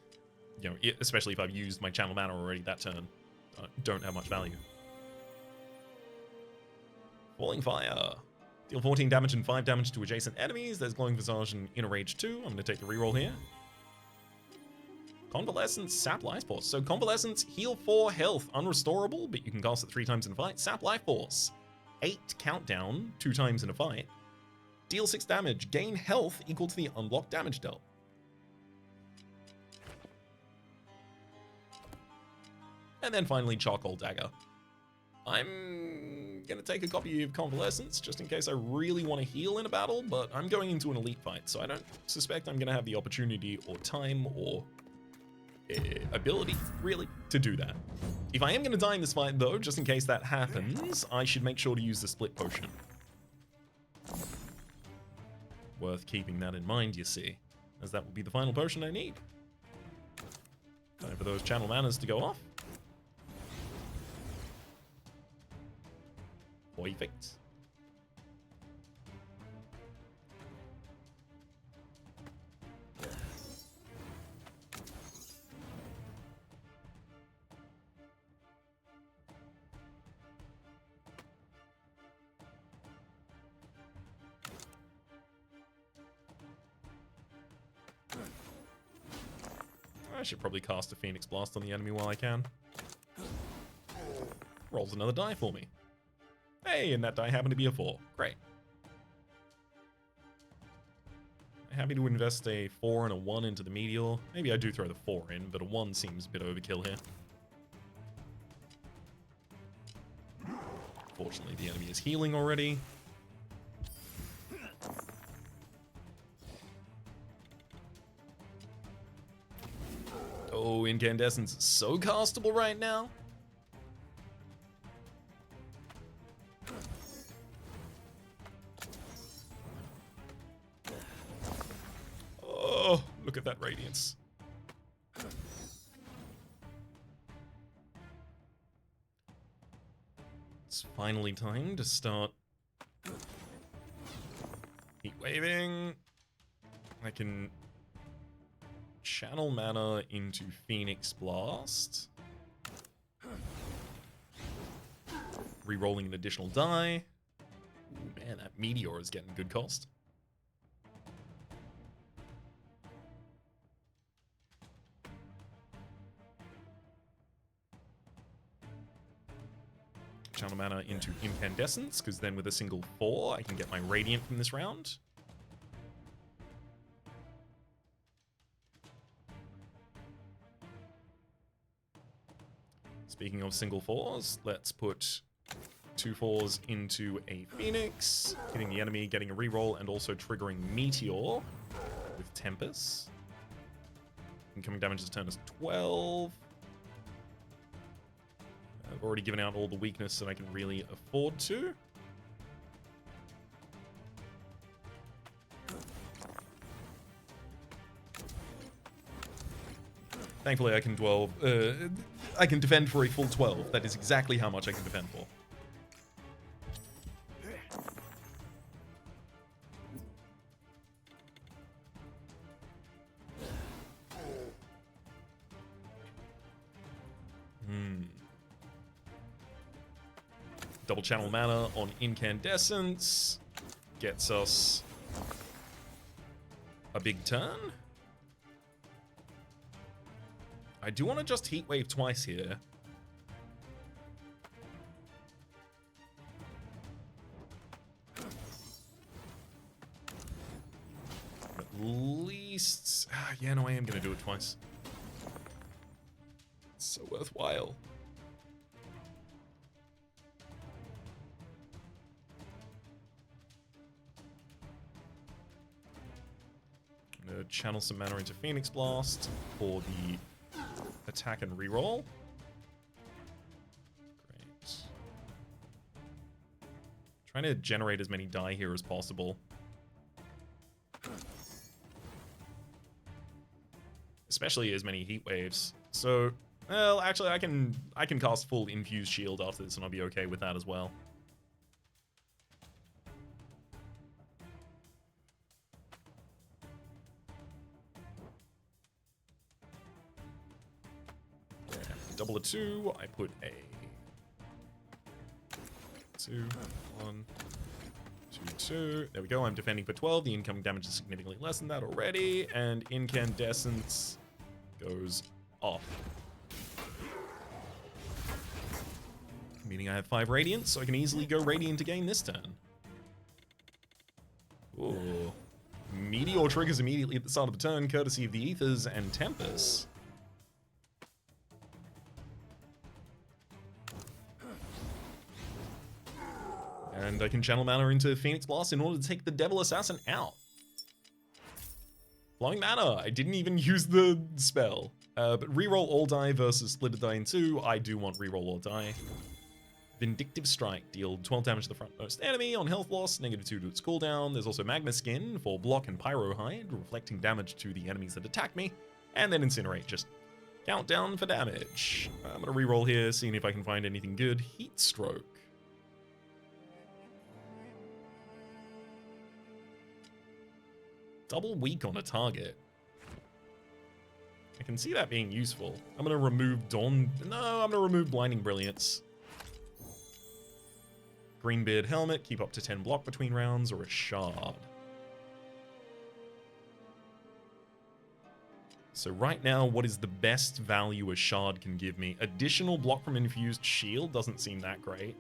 you know, especially if I've used my channel mana already that turn, don't have much value. Falling Fire. Deal 14 damage and 5 damage to adjacent enemies. There's Glowing Visage and Inner Rage 2. I'm going to take the reroll here. Convalescence, Sap Life Force. So Convalescence, heal 4 health, unrestorable, but you can cast it 3 times in a fight. Sap Life Force, 8 countdown, 2 times in a fight. Deal 6 damage, gain health equal to the unlocked damage dealt. And then finally, Charcoal Dagger. I'm gonna take a copy of Convalescence just in case I really want to heal in a battle, but I'm going into an elite fight, so I don't suspect I'm gonna have the opportunity or time or ability, really, to do that. If I am gonna die in this fight, though, just in case that happens, I should make sure to use the split potion. Worth keeping that in mind, you see, as that will be the final potion I need. Time for those channel manas to go off. Perfect. I should probably cast a Phoenix Blast on the enemy while I can. Rolls another die for me. Hey, and that die happened to be a 4. Great. Happy to invest a 4 and a 1 into the Meteor. Maybe I do throw the 4 in, but a 1 seems a bit overkill here. Fortunately, the enemy is healing already. Oh, Incandescence is so castable right now. Oh, look at that radiance. It's finally time to start Heatwaving. I can channel mana into Phoenix Blast. Rerolling an additional die. Ooh, man, that Meteor is getting good cost. Channel mana into Incandescence, because then with a single 4, I can get my Radiant from this round. Speaking of single 4s, let's put 2 4s into a Phoenix, hitting the enemy, getting a reroll, and also triggering Meteor with Tempest. Incoming damage this turn is 12. I've already given out all the weakness that I can really afford to. Thankfully, I can I can defend for a full 12. That is exactly how much I can defend for. Double channel mana on Incandescence gets us a big turn. I do want to just Heatwave twice here. At least... yeah, no, I am going to do it twice. It's so worthwhile. I'm going to channel some mana into Phoenix Blast for the attack and reroll. Great. Trying to generate as many die here as possible. Especially as many heat waves. So, well, actually I can cast full infused shield after this and I'll be okay with that as well. Double a 2, I put a 2, 1, 2, 2. There we go, I'm defending for 12. The incoming damage is significantly less than that already. And Incandescence goes off. Meaning I have 5 Radiant, so I can easily go Radiant again this turn. Ooh. Meteor triggers immediately at the start of the turn, courtesy of the Ethers and Tempest. And I can channel mana into Phoenix Blast in order to take the Devil Assassin out. Flowing mana. I didn't even use the spell. But reroll all die versus split a die in 2. I do want reroll all die. Vindictive Strike. Deal 12 damage to the frontmost enemy on health loss. -2 to its cooldown. There's also Magma Skin for block and Pyro Hide, reflecting damage to the enemies that attack me. And then Incinerate. Just countdown for damage. I'm going to reroll here, seeing if I can find anything good. Heat Stroke. Double weak on a target. I can see that being useful. I'm going to remove Dawn... No, I'm going to remove Blinding Brilliance. Greenbeard Helmet, keep up to 10 block between rounds, or a Shard. So right now, what is the best value a shard can give me? Additional block from infused shield doesn't seem that great.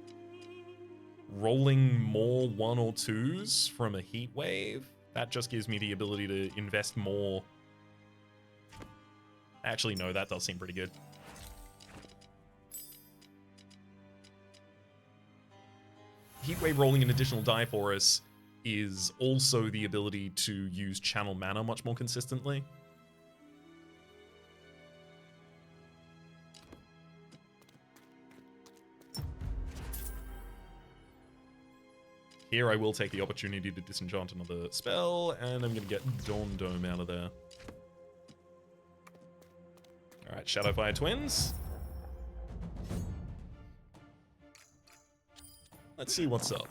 Rolling more 1 or 2s from a Heatwave, that just gives me the ability to invest more. Actually, no, that does seem pretty good. Heatwave rolling an additional die for us is also the ability to use channel mana much more consistently. Here I will take the opportunity to disenchant another spell, and I'm going to get Dawn Dome out of there. Alright, Shadowfire Twins. Let's see what's up.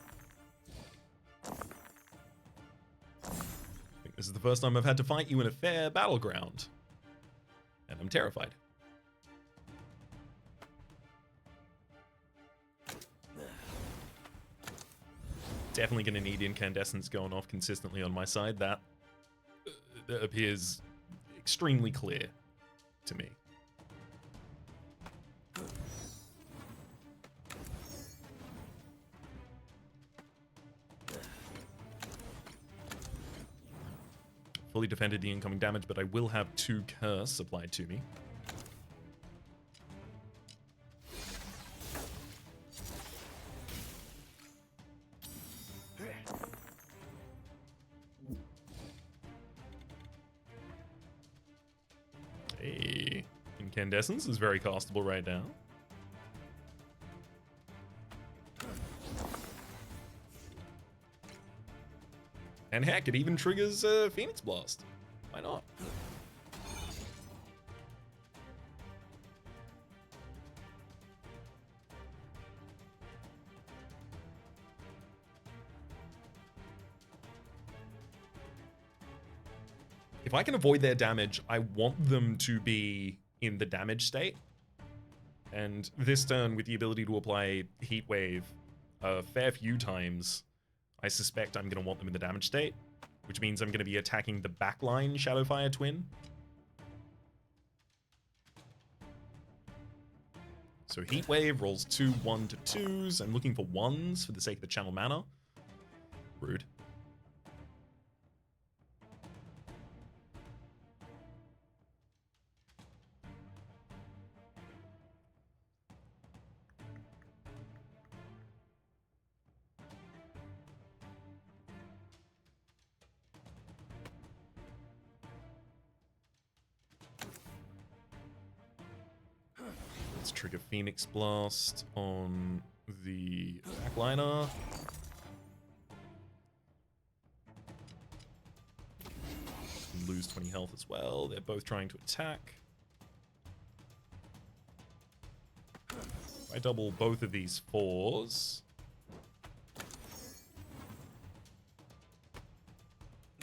I think this is the first time I've had to fight you in a fair battleground. And I'm terrified. Definitely going to need Incandescence going off consistently on my side. That appears extremely clear to me. Fully defended the incoming damage, but I will have 2 curse applied to me. Hey, Incandescence is very castable right now. And heck, it even triggers Phoenix Blast. Why not? If I can avoid their damage, I want them to be in the damage state. And this turn, with the ability to apply Heatwave a fair few times, I suspect I'm going to want them in the damage state, which means I'm going to be attacking the backline Shadowfire Twin. So Heatwave rolls 2 1/2s. I'm looking for 1s for the sake of the channel mana. Rude. Let's trigger Phoenix Blast on the backliner. Lose 20 health as well. They're both trying to attack. If I double both of these 4s.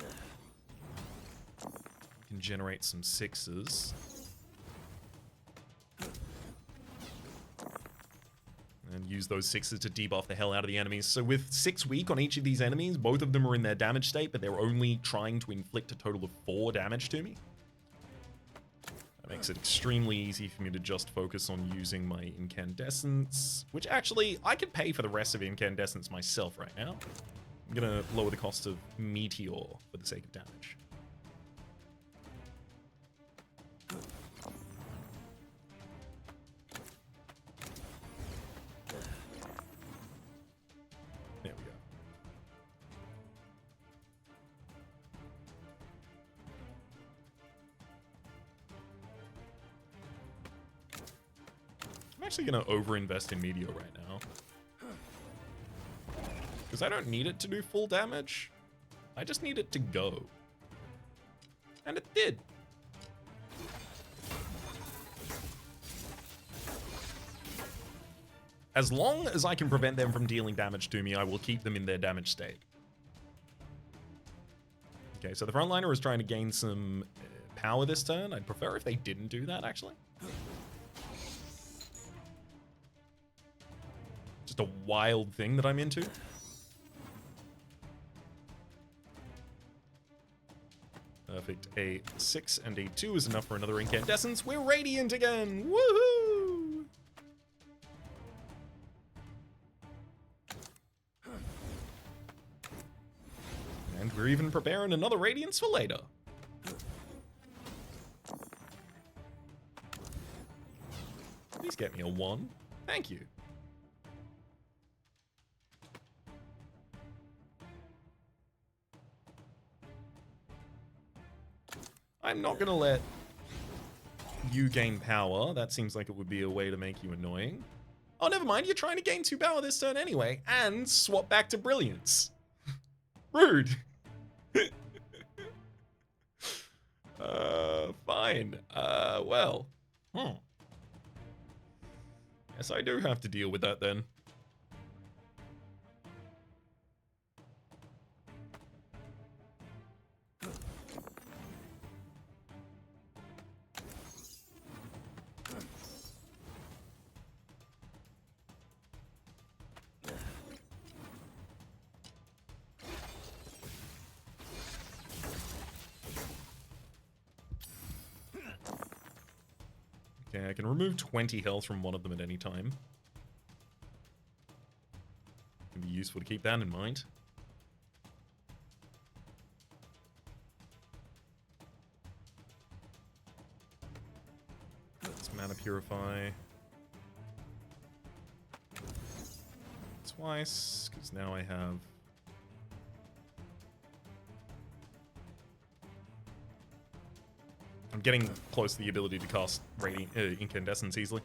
I can generate some 6s. And use those 6s to debuff the hell out of the enemies. So with 6 weak on each of these enemies, both of them are in their damage state, but they're only trying to inflict a total of 4 damage to me. That makes it extremely easy for me to just focus on using my Incandescence, which actually, I could pay for the rest of Incandescence myself right now. I'm gonna lower the cost of Meteor for the sake of damage. There we go. I'm actually going to overinvest in Meteor right now. Because I don't need it to do full damage. I just need it to go. And it did. As long as I can prevent them from dealing damage to me, I will keep them in their damage state. Okay, so the frontliner is trying to gain some power this turn. I'd prefer if they didn't do that, actually. Just a wild thing that I'm into. Perfect. A 6 and a 2 is enough for another Incandescence. We're Radiant again! Woohoo! And we're even preparing another Radiance for later. Please get me a 1. Thank you. I'm not gonna let you gain power. That seems like it would be a way to make you annoying. Oh, never mind. You're trying to gain 2 power this turn anyway, and swap back to Brilliance. Rude. Fine. Well. Yes, I do have to deal with that then. Okay, I can remove 20 health from one of them at any time. Can be useful to keep that in mind. Let's mana purify. Twice, because now I have... I'm getting close to the ability to cast Incandescence easily.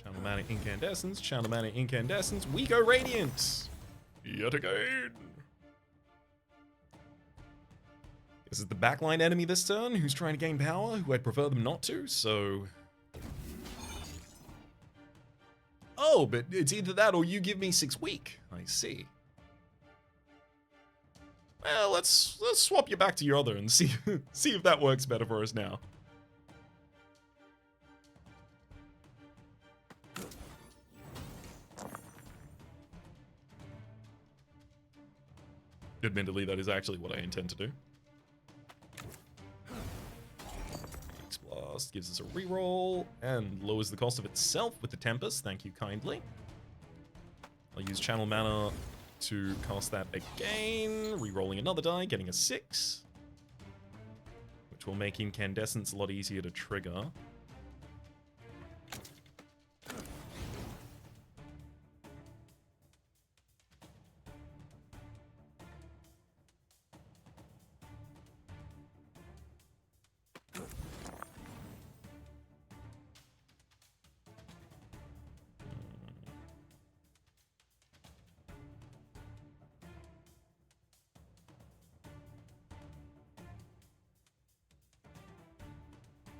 Channel mana Incandescence, channel mana Incandescence, we go Radiant! Yet again! This is the backline enemy this turn, who's trying to gain power, who I'd prefer them not to, so... Oh, but it's either that or you give me 6 weak. I see. Well, let's swap you back to your other and see see if that works better for us now. Admittedly, that is actually what I intend to do. X-Blast gives us a reroll and lowers the cost of itself with the Tempest. Thank you kindly. I'll use Channel Mana to cast that again, re-rolling another die, getting a 6, which will make Incandescence a lot easier to trigger.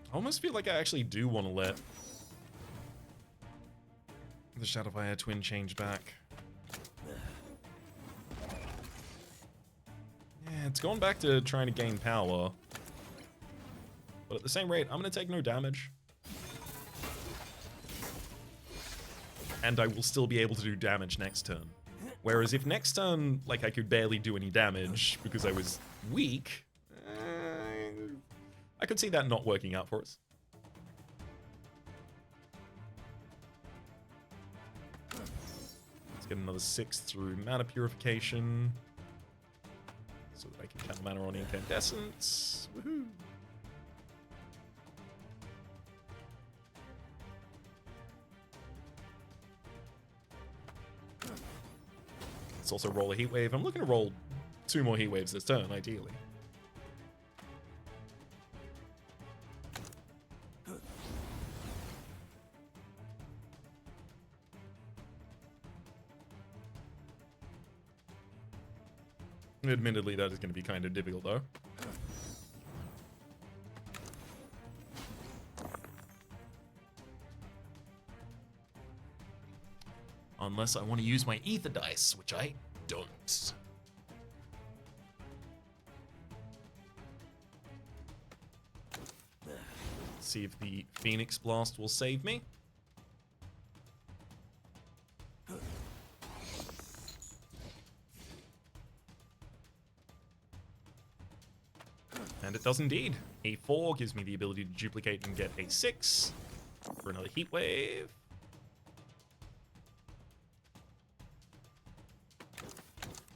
I almost feel like I actually do want to let the Shadowfire Twin change back. Yeah, it's gone back to trying to gain power. But at the same rate, I'm going to take no damage. And I will still be able to do damage next turn. Whereas if next turn, like, I could barely do any damage because I was weak... I could see that not working out for us. Let's get another 6 through mana purification. So that I can channel mana on Incandescence. Woohoo! Let's also roll a Heatwave. I'm looking to roll 2 more Heatwaves this turn, ideally. Admittedly, that is going to be kind of difficult, though. Unless I want to use my Ether Dice, which I don't. See if the Phoenix Blast will save me. And it does indeed. A 4 gives me the ability to duplicate and get a 6 for another Heatwave.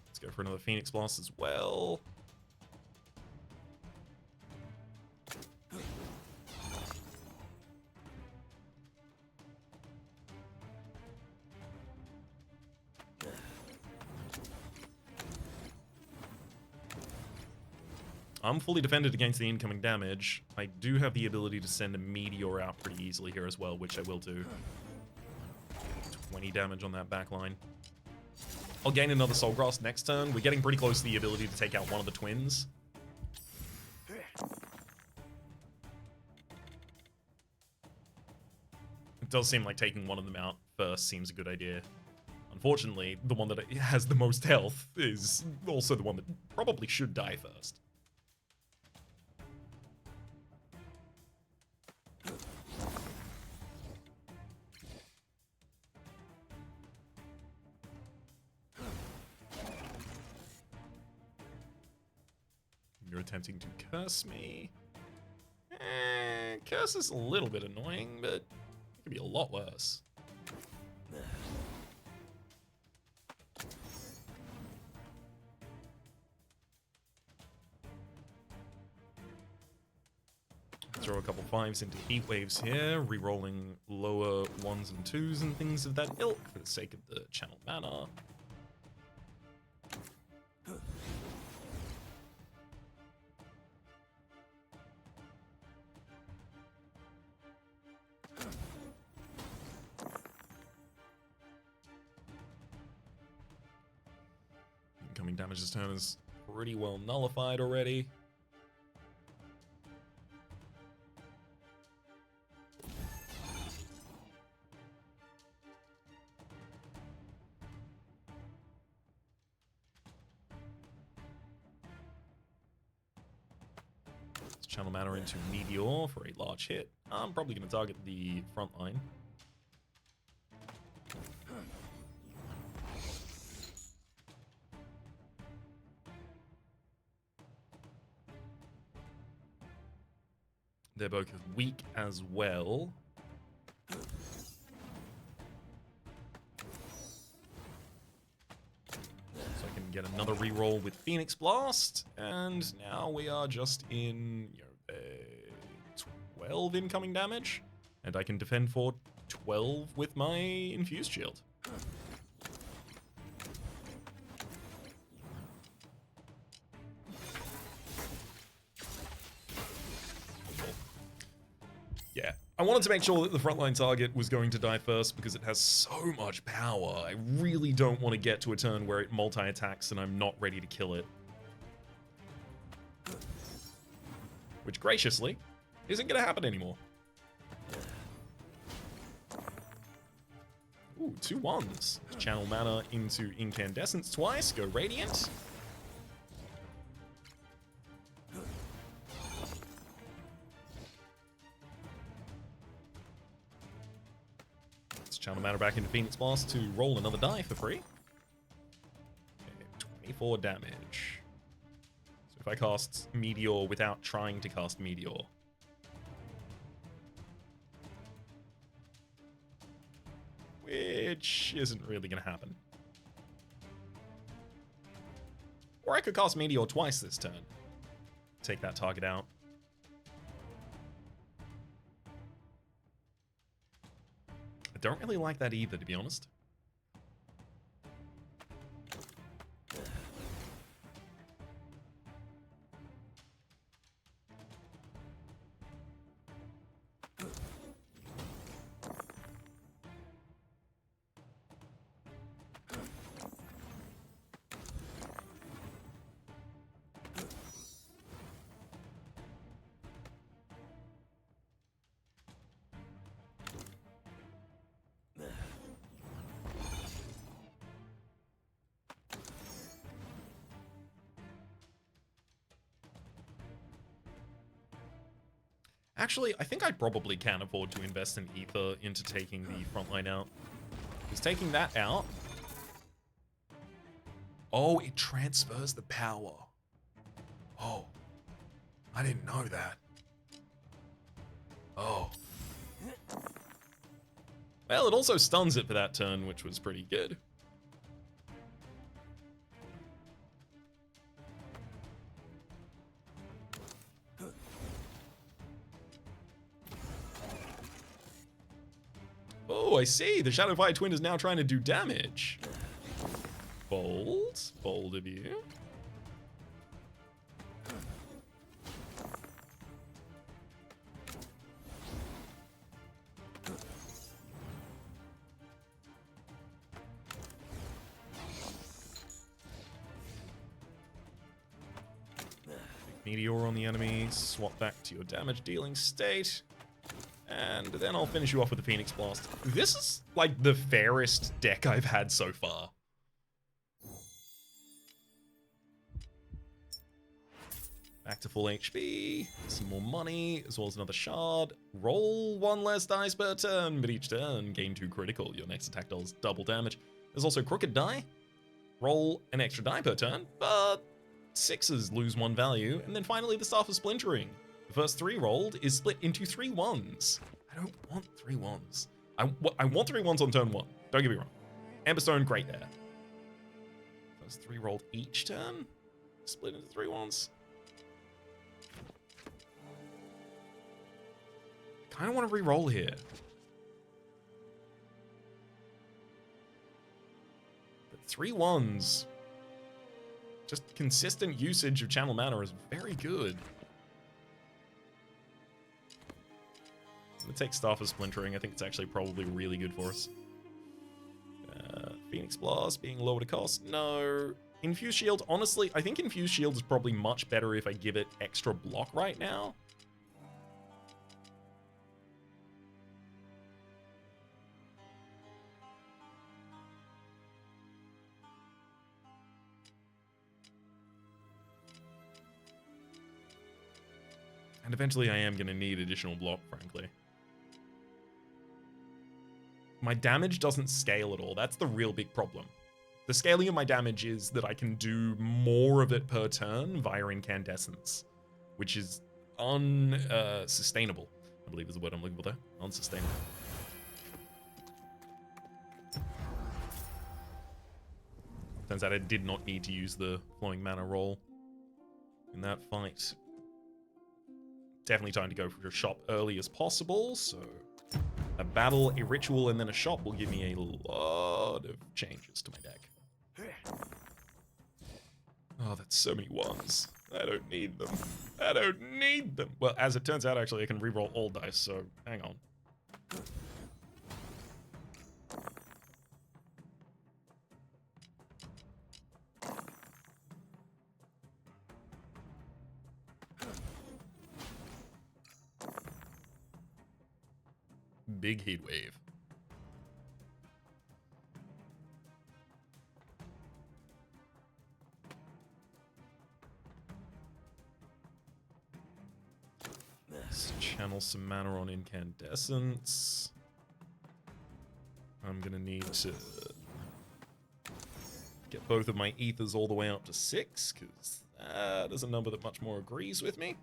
Let's go for another Phoenix Blast as well. I'm fully defended against the incoming damage. I do have the ability to send a Meteor out pretty easily here as well, which I will do. 20 damage on that backline. I'll gain another Soul Grasp next turn. We're getting pretty close to the ability to take out one of the twins. It does seem like taking one of them out first seems a good idea. Unfortunately, the one that has the most health is also the one that probably should die first. You're attempting to curse me. Curse is a little bit annoying, but it could be a lot worse. Throw a couple 5s into Heatwaves here, re-rolling lower 1s and 2s and things of that ilk for the sake of the channel mana. Incoming damage this turn is pretty well nullified already. Let's channel mana into Meteor for a large hit. I'm probably going to target the front line. They're both weak as well. So I can get another reroll with Phoenix Blast. And now we are just in 12 incoming damage. And I can defend for 12 with my Infused Shield. Yeah, I wanted to make sure that the frontline target was going to die first because it has so much power. I really don't want to get to a turn where it multi-attacks and I'm not ready to kill it. Which, graciously, isn't going to happen anymore. Ooh, 2 1s. Channel mana into Incandescence twice, go Radiant. Channel mana back into Phoenix Blast to roll another die for free. Okay, 24 damage. So if I cast Meteor without trying to cast Meteor. Which isn't really going to happen. Or I could cast Meteor twice this turn. Take that target out. I don't really like that either, to be honest. Actually, I think I probably can afford to invest in Ether into taking the front line out. Because taking that out... Oh, it transfers the power. Oh. I didn't know that. Oh. Well, it also stuns it for that turn, which was pretty good. Oh, I see. The Shadowfire Twin is now trying to do damage. Bold. Bold of you. Meteor on the enemy, swap back to your damage dealing state, and then I'll finish you off with the Phoenix Blast. This is like the fairest deck I've had so far. Back to full HP, some more money, as well as another shard. Roll one less dice per turn, but each turn gain 2 critical. Your next attack does double damage. There's also crooked die. Roll an extra die per turn, but 6s lose 1 value, and then finally the Staff of Splintering. The first 3 rolled is split into 3 1s. I don't want 3 1s. I want 3 1s on turn 1. Don't get me wrong. Emberstone, great there. First 3 rolled each turn, split into 3 1s. Kind of want to re-roll here. But 3 1s. Just consistent usage of Channel Mana is very good. I'm gonna take Staff of Splintering. I think it's actually probably really good for us. Phoenix Blast being lower to cost. No. Infused Shield, honestly, I think Infused Shield is probably much better if I give it extra block right now. And eventually I am going to need additional block, frankly. My damage doesn't scale at all. That's the real big problem. The scaling of my damage is that I can do more of it per turn via Incandescence, which is unsustainable. I believe is the word I'm looking for there. Unsustainable. Turns out I did not need to use the flowing mana roll in that fight. Definitely time to go for a shop early as possible, so a battle, a ritual, and then a shop will give me a lot of changes to my deck. Oh, that's so many ones. I don't need them. I don't need them. Well, as it turns out, actually, I can reroll all dice, so hang on. Big Heatwave. Let's channel some mana on Incandescence. I'm gonna need to get both of my ethers all the way up to 6, because that is a number that much more agrees with me.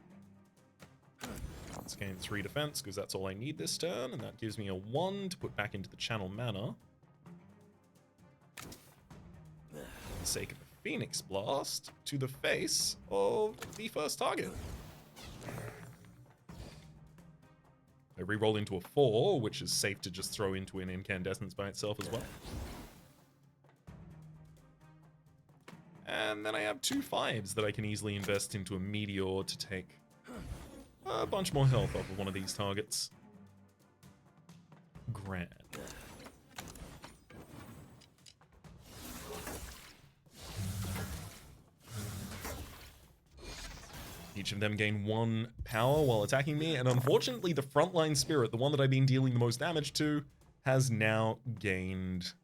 Let's gain 3 defense, because that's all I need this turn, and that gives me a 1 to put back into the channel mana. For the sake of a Phoenix Blast, to the face of the first target. I reroll into a 4, which is safe to just throw into an Incandescence by itself as well. And then I have 2 5s that I can easily invest into a Meteor to take a bunch more health off of one of these targets. Grand. Each of them gain 1 power while attacking me, and unfortunately the frontline spirit, the one that I've been dealing the most damage to, has now gained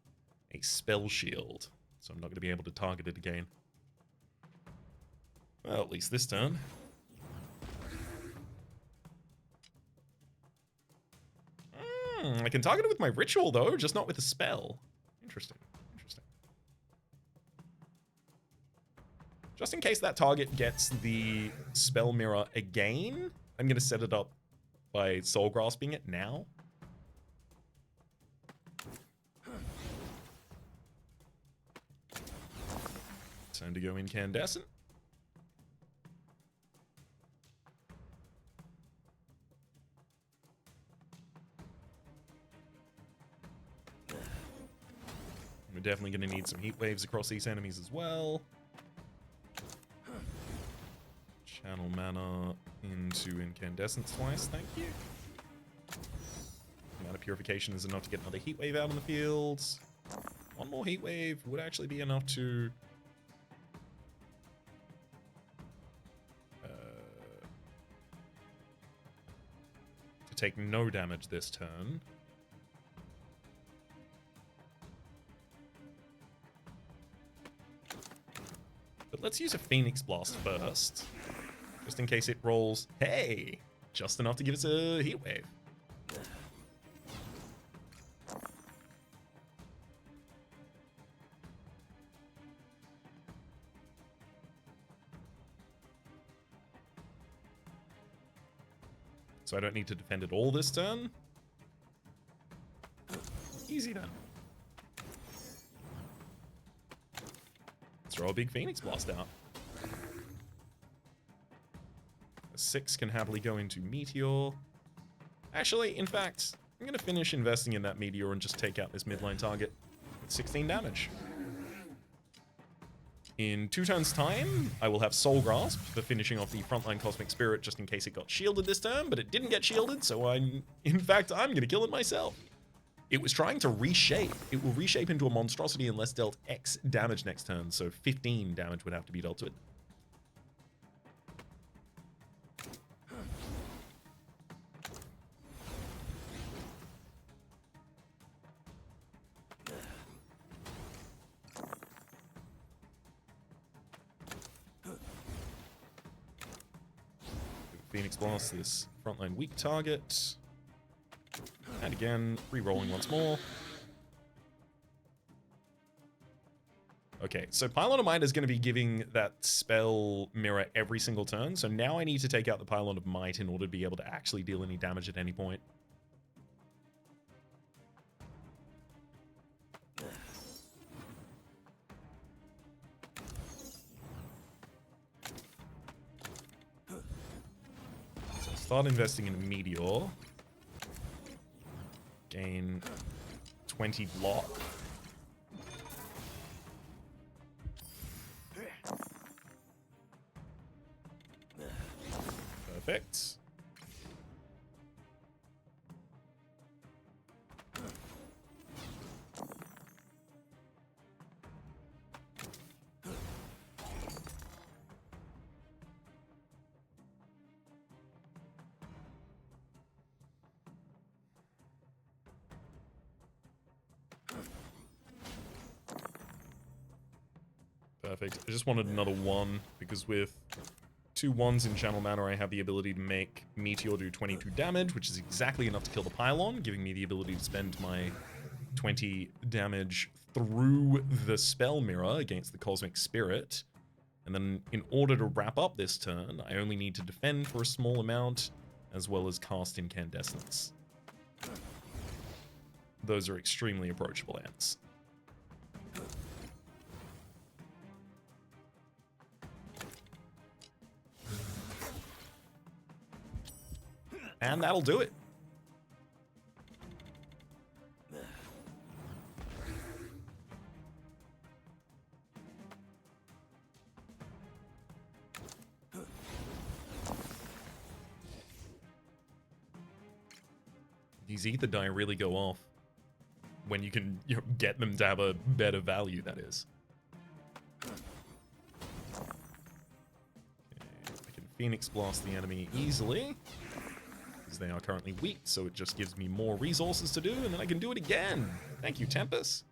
a spell shield. So I'm not going to be able to target it again. Well, at least this turn. I can target it with my ritual, though, just not with a spell. Interesting. Interesting. Just in case that target gets the spell mirror again, I'm going to set it up by soul grasping it now. Time to go Incandescent. We're definitely going to need some heat waves across these enemies as well. Channel mana into Incandescence twice, thank you. Mana purification is enough to get another heat wave out in the field. One more heat wave would actually be enough to take no damage this turn. But let's use a Phoenix Blast first, just in case it rolls, hey, just enough to give us a heat wave. So I don't need to defend it all this turn. Easy then. Let's throw a big Phoenix Blast out. A 6 can happily go into Meteor. Actually, in fact, I'm going to finish investing in that Meteor and just take out this midline target with 16 damage. In 2 turns' time, I will have Soul Grasp for finishing off the frontline Cosmic Spirit just in case it got shielded this turn, but it didn't get shielded, so in fact, I'm going to kill it myself. It was trying to reshape. It will reshape into a monstrosity unless dealt X damage next turn, so 15 damage would have to be dealt to it. Phoenix Blast this frontline weak target. And again, re-rolling once more. Okay, so Pylon of Might is going to be giving that spell mirror every single turn, so now I need to take out the Pylon of Might in order to be able to actually deal any damage at any point. Start investing in a Meteor. Gain 20 block. Perfect. Perfect. I just wanted another 1, because with 2 1s in Channel Mana, I have the ability to make Meteor do 22 damage, which is exactly enough to kill the Pylon, giving me the ability to spend my 20 damage through the Spell Mirror against the Cosmic Spirit. And then in order to wrap up this turn, I only need to defend for a small amount, as well as cast Incandescence. Those are extremely approachable ends. And that'll do it. These ether die really go off when you can get them to have a better value, that is. Okay, I can Phoenix Blast the enemy easily. They are currently weak, so it just gives me more resources to do, and then I can do it again. Thank you, Tempest.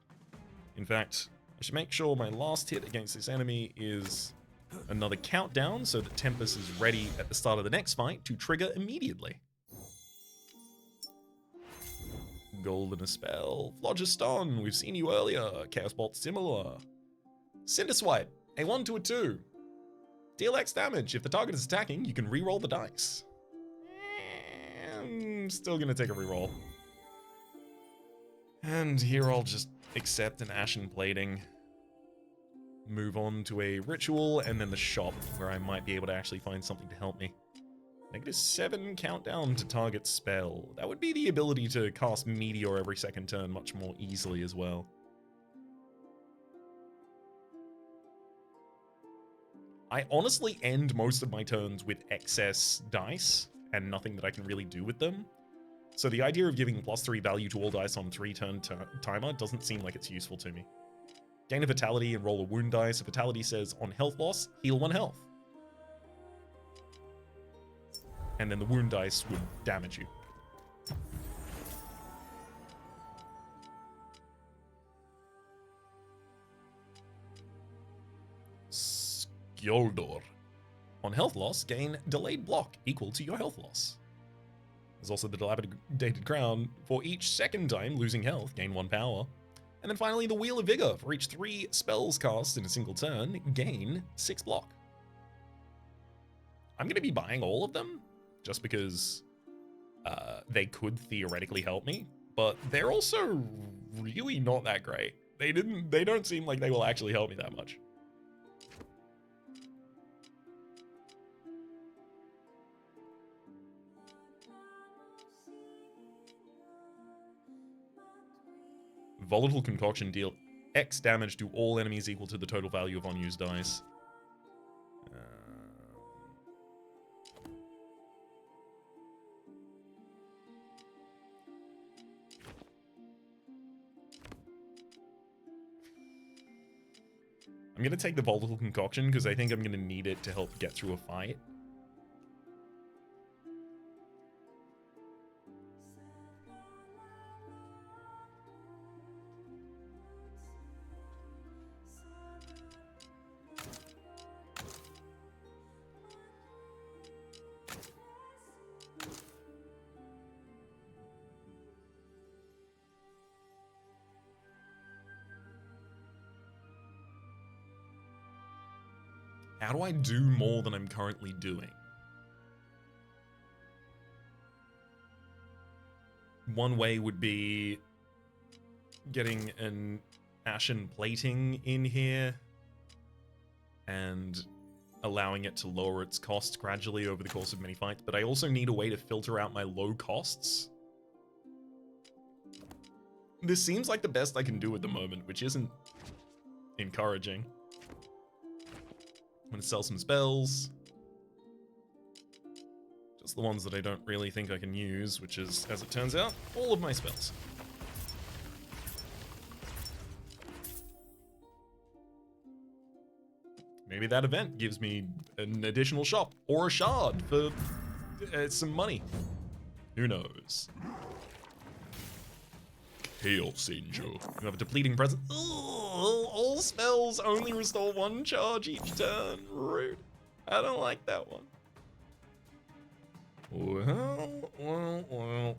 In fact, I should make sure my last hit against this enemy is another countdown, so that Tempest is ready at the start of the next fight to trigger immediately. Golden Spell. Phlogiston, we've seen you earlier. Chaos Bolt similar. Cinder Swipe, a 1 to a 2. Deal X damage. If the target is attacking, you can re-roll the dice. I'm still gonna take a re-roll. And here I'll just accept an Ashen Plating. Move on to a ritual, and then the shop, where I might be able to actually find something to help me. -7 countdown to target spell. That would be the ability to cast Meteor every second turn much more easily as well. I honestly end most of my turns with excess dice and nothing that I can really do with them. So the idea of giving +3 value to all dice on 3-turn timer doesn't seem like it's useful to me. Gain a Vitality and roll a wound dice. A Vitality says on health loss, heal 1 health. And then the wound dice would damage you. Skjoldor. On health loss, gain delayed block equal to your health loss. There's also the Dilapidated Crown. For each second time losing health, gain 1 power. And then finally the Wheel of Vigor. For each 3 spells cast in a single turn, gain 6 block. I'm going to be buying all of them, just because they could theoretically help me, but they're also really not that great. They don't seem like they will actually help me that much. Volatile concoction, deal X damage to all enemies equal to the total value of unused dice. I'm going to take the Volatile Concoction because I think I'm going to need it to help get through a fight. How do I do more than I'm currently doing? One way would be getting an Ashen Plating in here and allowing it to lower its cost gradually over the course of many fights, but I also need a way to filter out my low costs. This seems like the best I can do at the moment, which isn't encouraging. I'm gonna sell some spells. Just the ones that I don't really think I can use, which is, as it turns out, all of my spells. Maybe that event gives me an additional shop or a shard for some money. Who knows? Chaos Angel. You have a depleting presence. All spells only restore 1 charge each turn. Rude. I don't like that one. Well.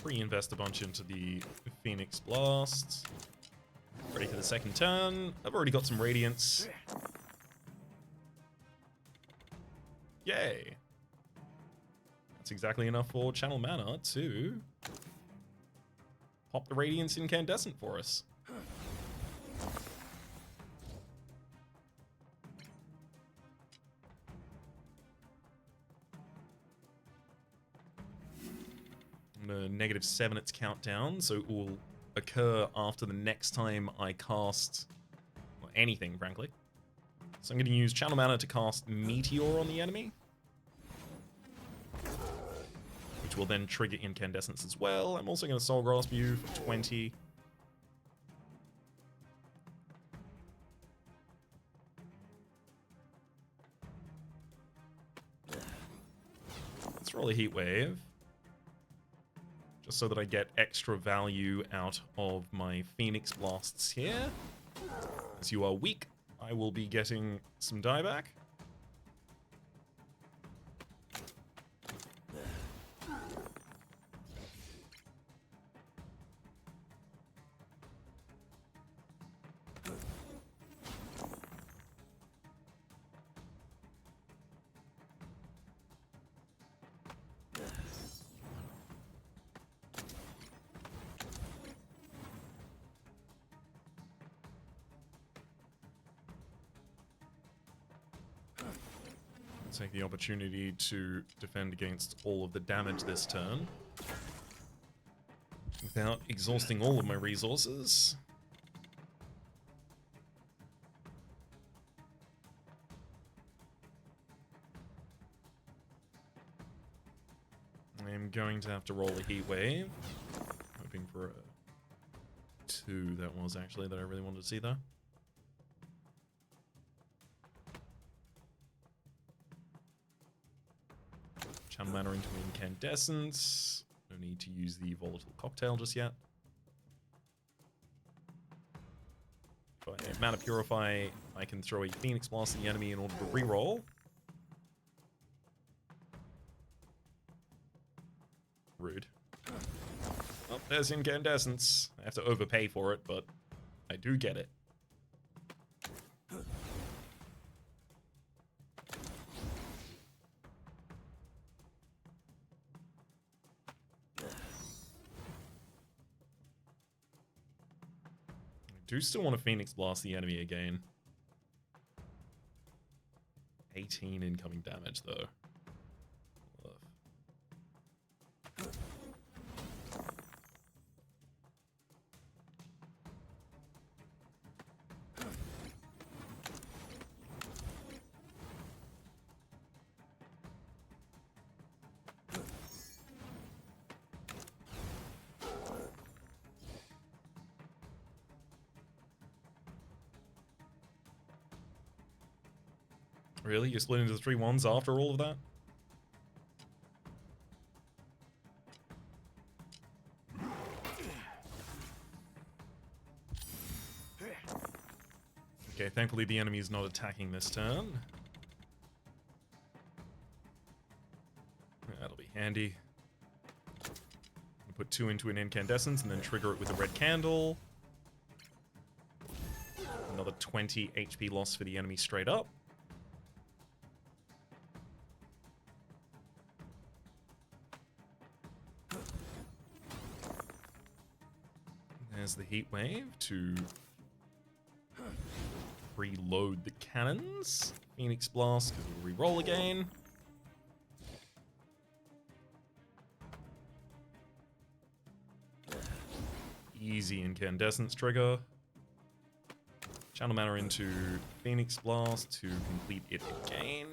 Reinvest a bunch into the Phoenix Blast. Ready for the second turn. I've already got some Radiance. Yay. That's exactly enough for Channel Mana to pop the Radiance Incandescent for us. -7 its countdown, so it will occur after the next time I cast anything, frankly. So I'm going to use Channel Mana to cast Meteor on the enemy, which will then trigger Incandescence as well. I'm also going to Soul Grasp you for 20. Let's roll a Heatwave. Just so that I get extra value out of my Phoenix Blasts here. As you are weak, I will be getting some dieback. Take the opportunity to defend against all of the damage this turn without exhausting all of my resources. I am going to have to roll a Heatwave, hoping for a 2 that was actually that I really wanted to see there. Channel Mana into Incandescence. No need to use the Volatile Cocktail just yet. If I Mana Purify, I can throw a Phoenix Blast at the enemy in order to reroll. Rude. Oh, there's Incandescence. I have to overpay for it, but I do get it. Do still want to Phoenix Blast the enemy again. 18 incoming damage, though. Really? You're split into 3 1s after all of that? Okay, thankfully the enemy is not attacking this turn. That'll be handy. Put 2 into an Incandescence and then trigger it with a red candle. Another 20 HP loss for the enemy straight up. There's the Heatwave to reload the cannons. Phoenix Blast, because we'll re-roll again. Easy Incandescence trigger. Channel Mana into Phoenix Blast to complete it again.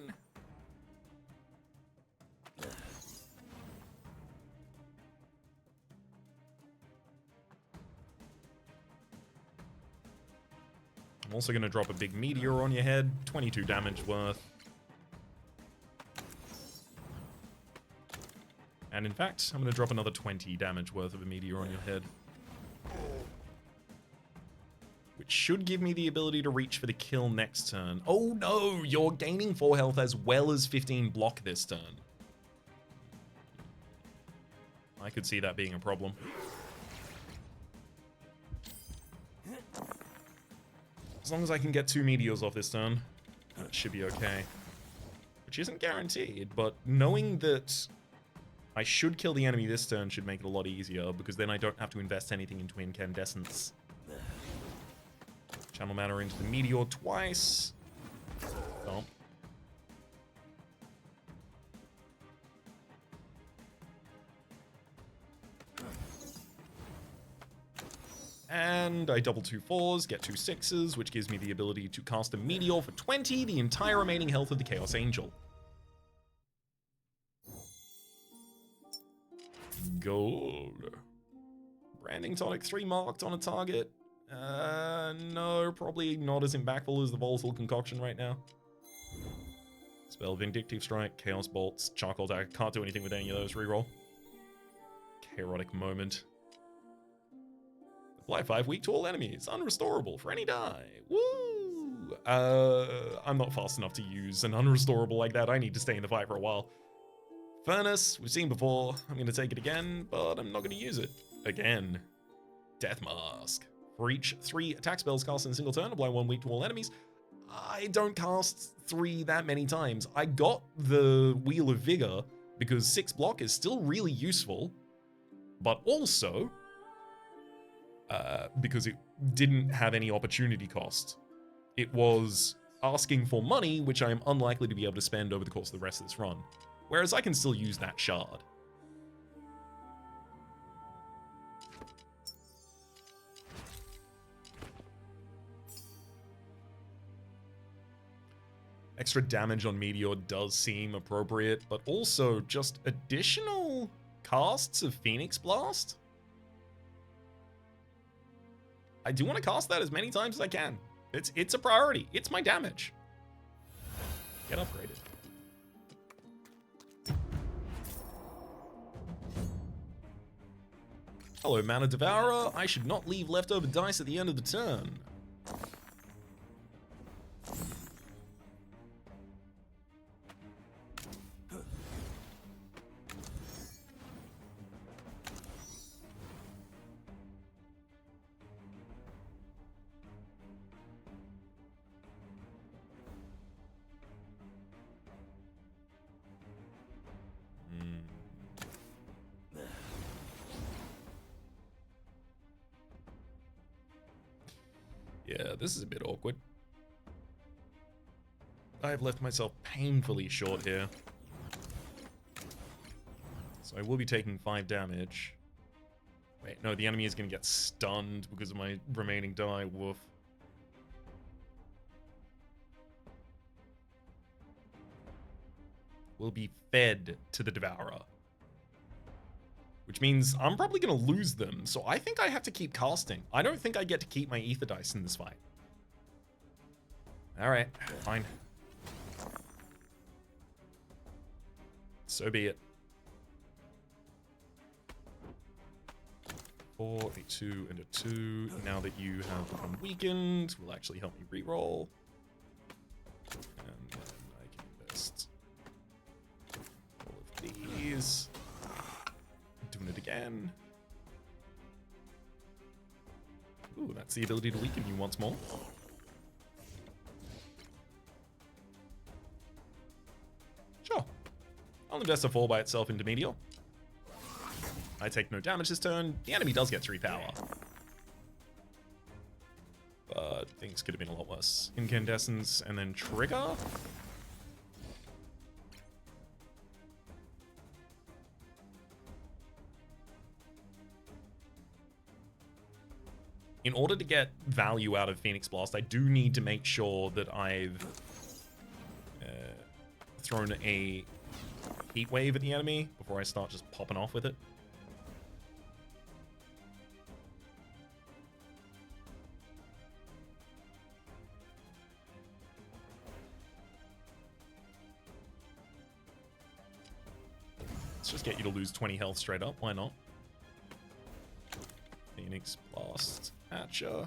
I'm also going to drop a big Meteor on your head. 22 damage worth. And in fact, I'm going to drop another 20 damage worth of a Meteor on your head. Which should give me the ability to reach for the kill next turn. Oh no! You're gaining 4 health as well as 15 block this turn. I could see that being a problem. As long as I can get 2 Meteors off this turn, that should be okay. Which isn't guaranteed, but knowing that I should kill the enemy this turn should make it a lot easier, because then I don't have to invest anything into Incandescence. Channel Mana into the Meteor twice. Oh. And I double 2 4s, get 2 6s, which gives me the ability to cast a Meteor for 20, the entire remaining health of the Chaos Angel. Gold. Branding Tonic 3 marked on a target. No, probably not as impactful as the Volatile Concoction right now. Let's Spell Vindictive Strike, Chaos Bolts, Charcoal Dagger. Can't do anything with any of those. Reroll. Chaotic Moment. Apply 5 weak to all enemies. Unrestorable for any die. Woo! I'm not fast enough to use an unrestorable like that. I need to stay in the fight for a while. Furnace, we've seen before. I'm going to take it again, but I'm not going to use it again. Death Mask. For each 3 attack spells cast in a single turn, apply 1 weak to all enemies. I don't cast 3 that many times. I got the Wheel of Vigor because 6 block is still really useful, but also because it didn't have any opportunity cost. It was asking for money, which I am unlikely to be able to spend over the course of the rest of this run. Whereas I can still use that shard. Extra damage on Meteor does seem appropriate, but also just additional casts of Phoenix Blast? I do want to cast that as many times as I can. It's a priority. It's my damage. Get upgraded. Hello, Mana Devourer. I should not leave leftover dice at the end of the turn. Yeah, this is a bit awkward. I have left myself painfully short here. So I will be taking 5 damage. Wait, no, the enemy is going to get stunned because of my remaining die. Woof. Will be fed to the Devourer. Which means I'm probably going to lose them, so I think I have to keep casting. I don't think I get to keep my Ether Dice in this fight. Alright, fine. So be it. 4, a 2, and a 2. Now that you have become weakened, will actually help me reroll. And then I can invest all of these. Doing it again. Ooh, that's the ability to weaken you once more. Sure. I'll invest a 4 by itself into Meteor. I take no damage this turn. The enemy does get 3 power. But things could have been a lot worse. Incandescence and then Trigger. In order to get value out of Phoenix Blast, I do need to make sure that I've thrown a Heatwave at the enemy before I start just popping off with it. Let's just get you to lose 20 health straight up. Why not? Phoenix Blast at ya.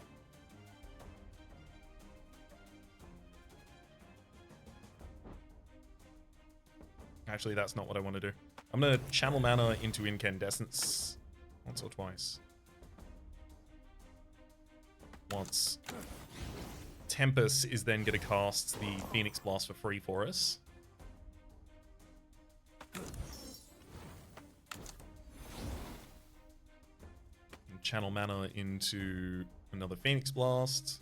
Actually, that's not what I want to do. I'm going to channel mana into Incandescence once or twice. Once Tempest is then going to cast the Phoenix Blast for free for us. Channel mana into another Phoenix Blast.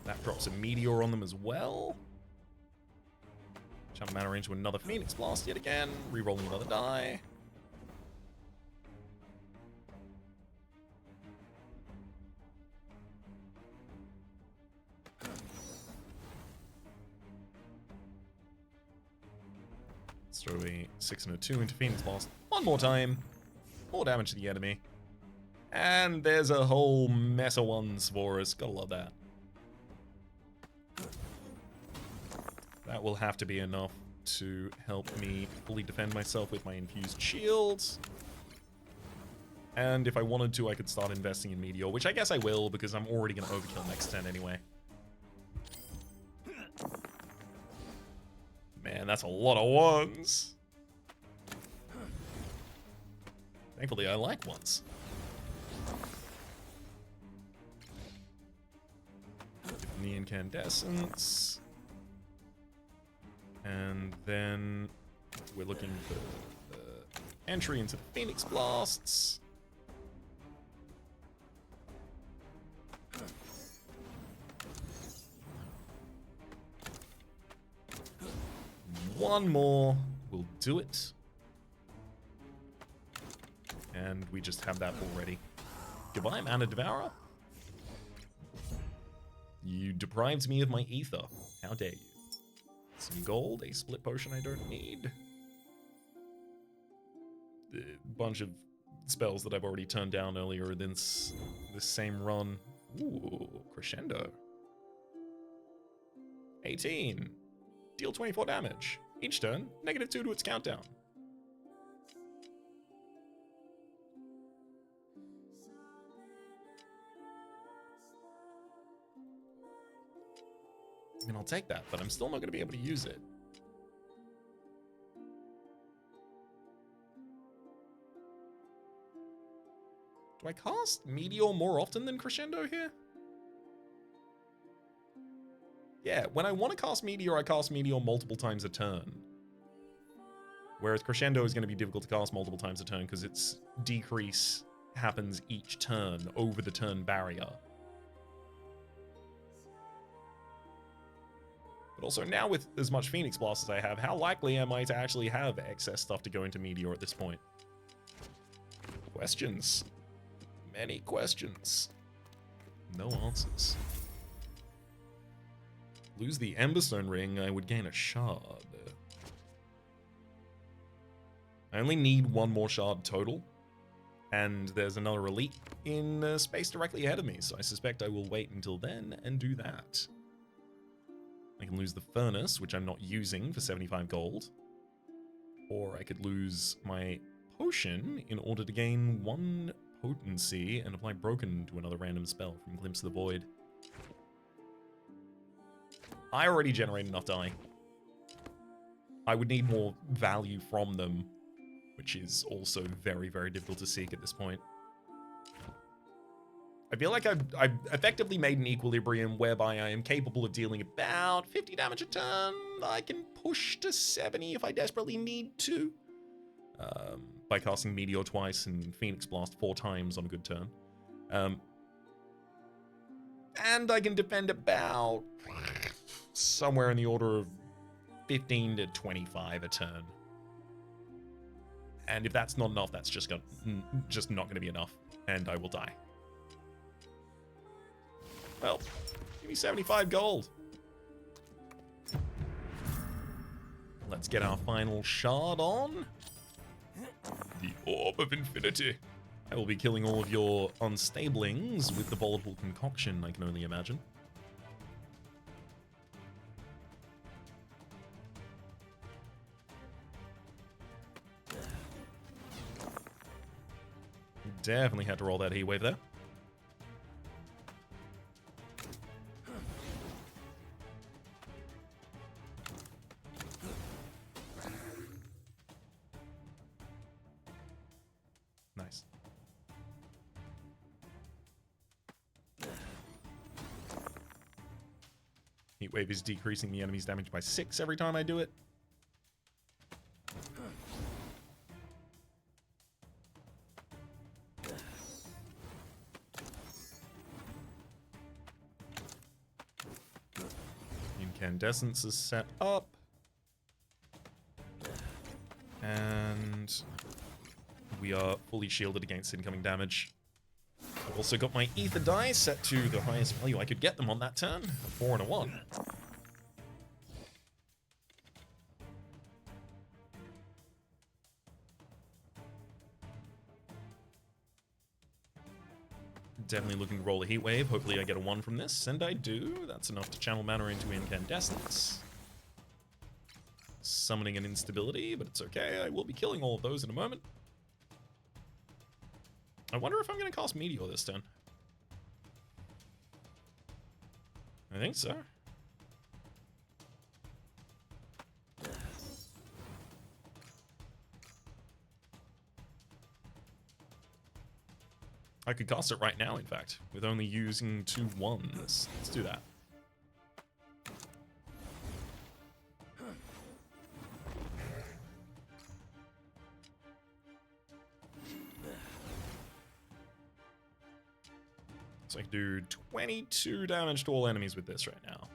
That drops a Meteor on them as well. Channel mana into another Phoenix Blast yet again. Rerolling another die. Throw a 6 and a 2 into Phoenix Blast one more time. More damage to the enemy. And there's a whole mess of ones for us. Gotta love that. That will have to be enough to help me fully defend myself with my infused shields. And if I wanted to, I could start investing in Meteor, which I guess I will, because I'm already going to overkill next turn anyway. Man, that's a lot of ones. Thankfully, I like ones. The Incandescence. And then we're looking for entry into the Phoenix Blasts. One more will do it. And we just have that already. Goodbye, Mana Devourer. You deprived me of my ether. How dare you? Some gold, a split potion I don't need. A bunch of spells that I've already turned down earlier in this same run. Ooh, Crescendo. 18. Deal 24 damage. Each turn, -2 to its countdown. I mean, I'll take that, but I'm still not going to be able to use it. Do I cast Meteor more often than Crescendo here? Yeah, when I want to cast Meteor, I cast Meteor multiple times a turn. Whereas Crescendo is going to be difficult to cast multiple times a turn because its decrease happens each turn over the turn barrier. But also now with as much Phoenix Blast as I have, how likely am I to actually have excess stuff to go into Meteor at this point? Questions. Many questions. No answers. Lose the Emberstone Ring, I would gain a shard. I only need one more shard total. And there's another elite in space directly ahead of me, so I suspect I will wait until then and do that. I can lose the Furnace, which I'm not using, for 75 gold. Or I could lose my Potion in order to gain 1 potency and apply Broken to another random spell from Glimpse of the Void. I already generate enough die. I would need more value from them, which is also very, very difficult to seek at this point. I feel like I've effectively made an equilibrium whereby I am capable of dealing about 50 damage a turn. I can push to 70 if I desperately need to. By casting Meteor twice and Phoenix Blast 4 times on a good turn. And I can defend about somewhere in the order of 15 to 25 a turn. And if that's not enough, that's just not going to be enough, and I will die. Well, give me 75 gold. Let's get our final shard on. The Orb of Infinity. I will be killing all of your unstablings with the Volatile concoction, I can only imagine. Definitely had to roll that Heatwave there. Nice. Heatwave is decreasing the enemy's damage by 6 every time I do it. Incandescence is set up. And we are fully shielded against incoming damage. I've also got my ether die set to the highest value I could get them on that turn. A 4 and a 1. Definitely looking to roll a Heatwave. Hopefully I get a 1 from this, and I do. That's enough to channel mana into Incandescence. Summoning an instability, but it's okay. I will be killing all of those in a moment. I wonder if I'm going to cast Meteor this turn. I think so. I could cast it right now, in fact, with only using 2 1s. Let's do that. So I can do 22 damage to all enemies with this right now.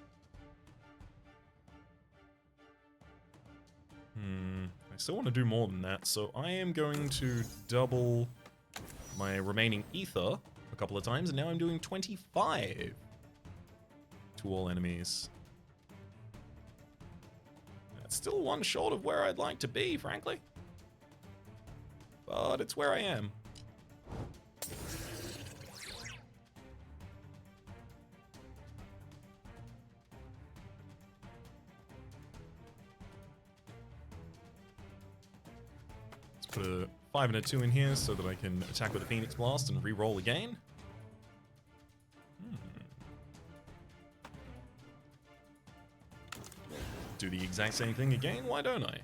I still want to do more than that, so I am going to double my remaining ether a couple of times, and now I'm doing 25 to all enemies. That's still 1 short of where I'd like to be, frankly. But it's where I am. Put a 5 and a 2 in here so that I can attack with a Phoenix Blast and re-roll again. Do the exact same thing again, why don't I?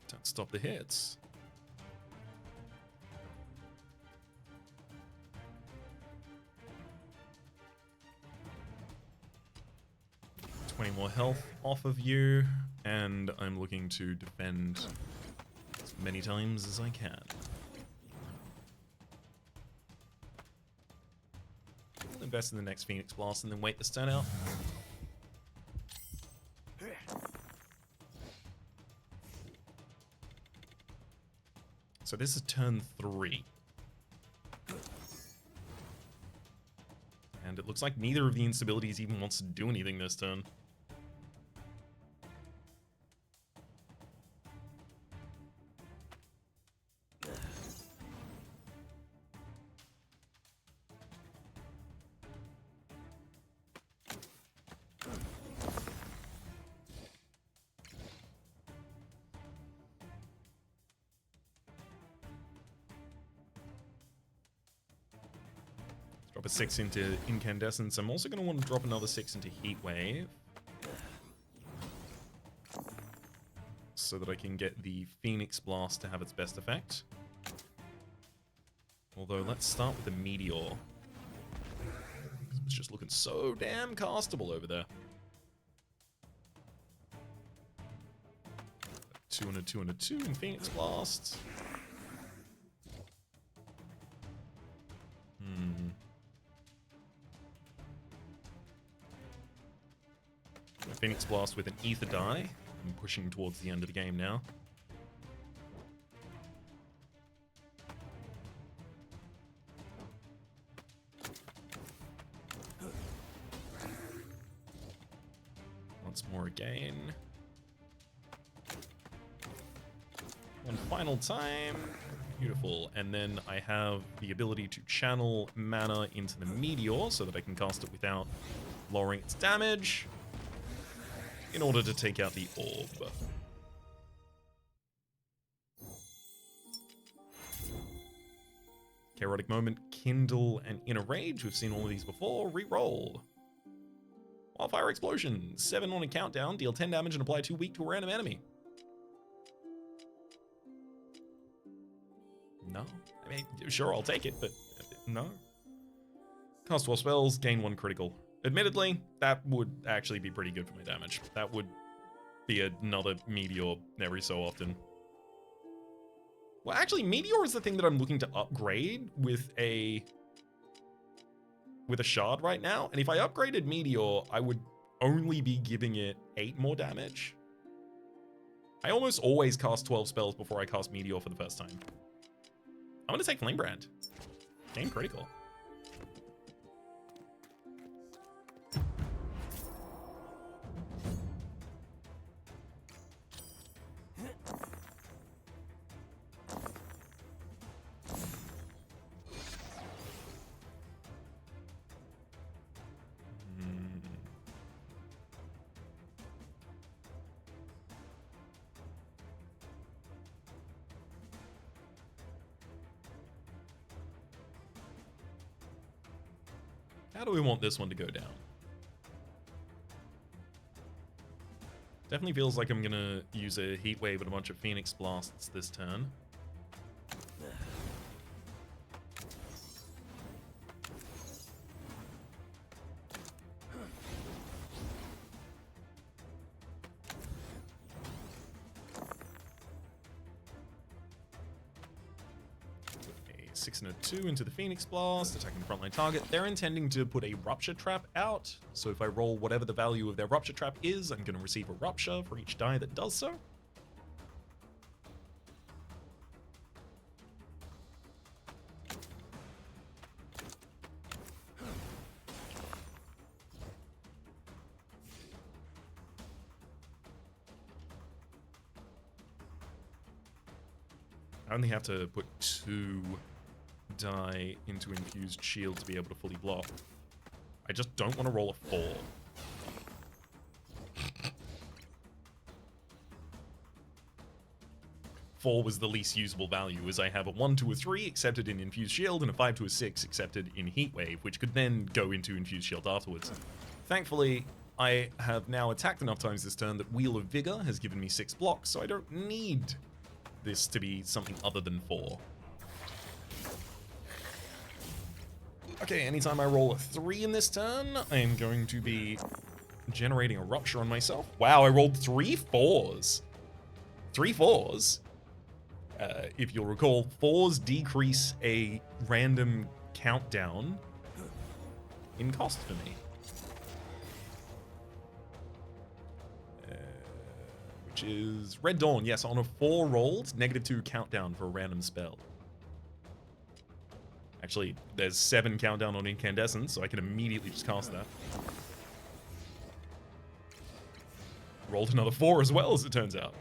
Don't stop the hits. 20 more health off of you, and I'm looking to defend as many times as I can. I'll invest in the next Phoenix Blast and then wait this turn out. So this is turn 3. And it looks like neither of the instabilities even wants to do anything this turn. Drop a 6 into Incandescence. I'm also going to want to drop another 6 into Heatwave, so that I can get the Phoenix Blast to have its best effect. Although, let's start with the Meteor. It's just looking so damn castable over there. 2 and a 2 and a 2 in Phoenix Blast. Phoenix Blast with an Ether die. I'm pushing towards the end of the game now. Once more again. One final time. Beautiful. And then I have the ability to channel mana into the Meteor so that I can cast it without lowering its damage, in order to take out the orb. Chaotic Moment, Kindle, and Inner Rage. We've seen all of these before. Reroll. Wildfire Explosion. 7 on a countdown. Deal 10 damage and apply 2 weak to a random enemy. No. I mean, sure, I'll take it, but no. Cast 12 spells, gain 1 critical. Admittedly, that would actually be pretty good for my damage. That would be another Meteor every so often. Well, actually, Meteor is the thing that I'm looking to upgrade with a shard right now. And if I upgraded Meteor, I would only be giving it 8 more damage. I almost always cast 12 spells before I cast Meteor for the first time. I'm going to take Flamebrand. Gain critical. How do we want this one to go down? Definitely feels like I'm gonna use a Heatwave and a bunch of Phoenix Blasts this turn. A 6 and a 2 into the Phoenix Blast, attacking the frontline target. They're intending to put a Rupture Trap out, so if I roll whatever the value of their Rupture Trap is, I'm gonna receive a Rupture for each die that does so. I only have to put 2 die into Infused Shield to be able to fully block. I just don't want to roll a 4. 4 was the least usable value, as I have a 1 to a 3 accepted in Infused Shield and a 5 to a 6 accepted in Heatwave, which could then go into Infused Shield afterwards. Thankfully, I have now attacked enough times this turn that Wheel of Vigor has given me 6 blocks, so I don't need this to be something other than 4. Okay, anytime I roll a 3 in this turn, I am going to be generating a Rupture on myself. Wow, I rolled 3 4s. 3 4s. If you'll recall, 4s decrease a random countdown in cost for me. Which is Red Dawn. Yes, on a 4 rolled, -2 countdown for a random spell. Actually, there's 7 countdown on Incandescence, so I can immediately just cast that. Rolled another 4 as well, as it turns out.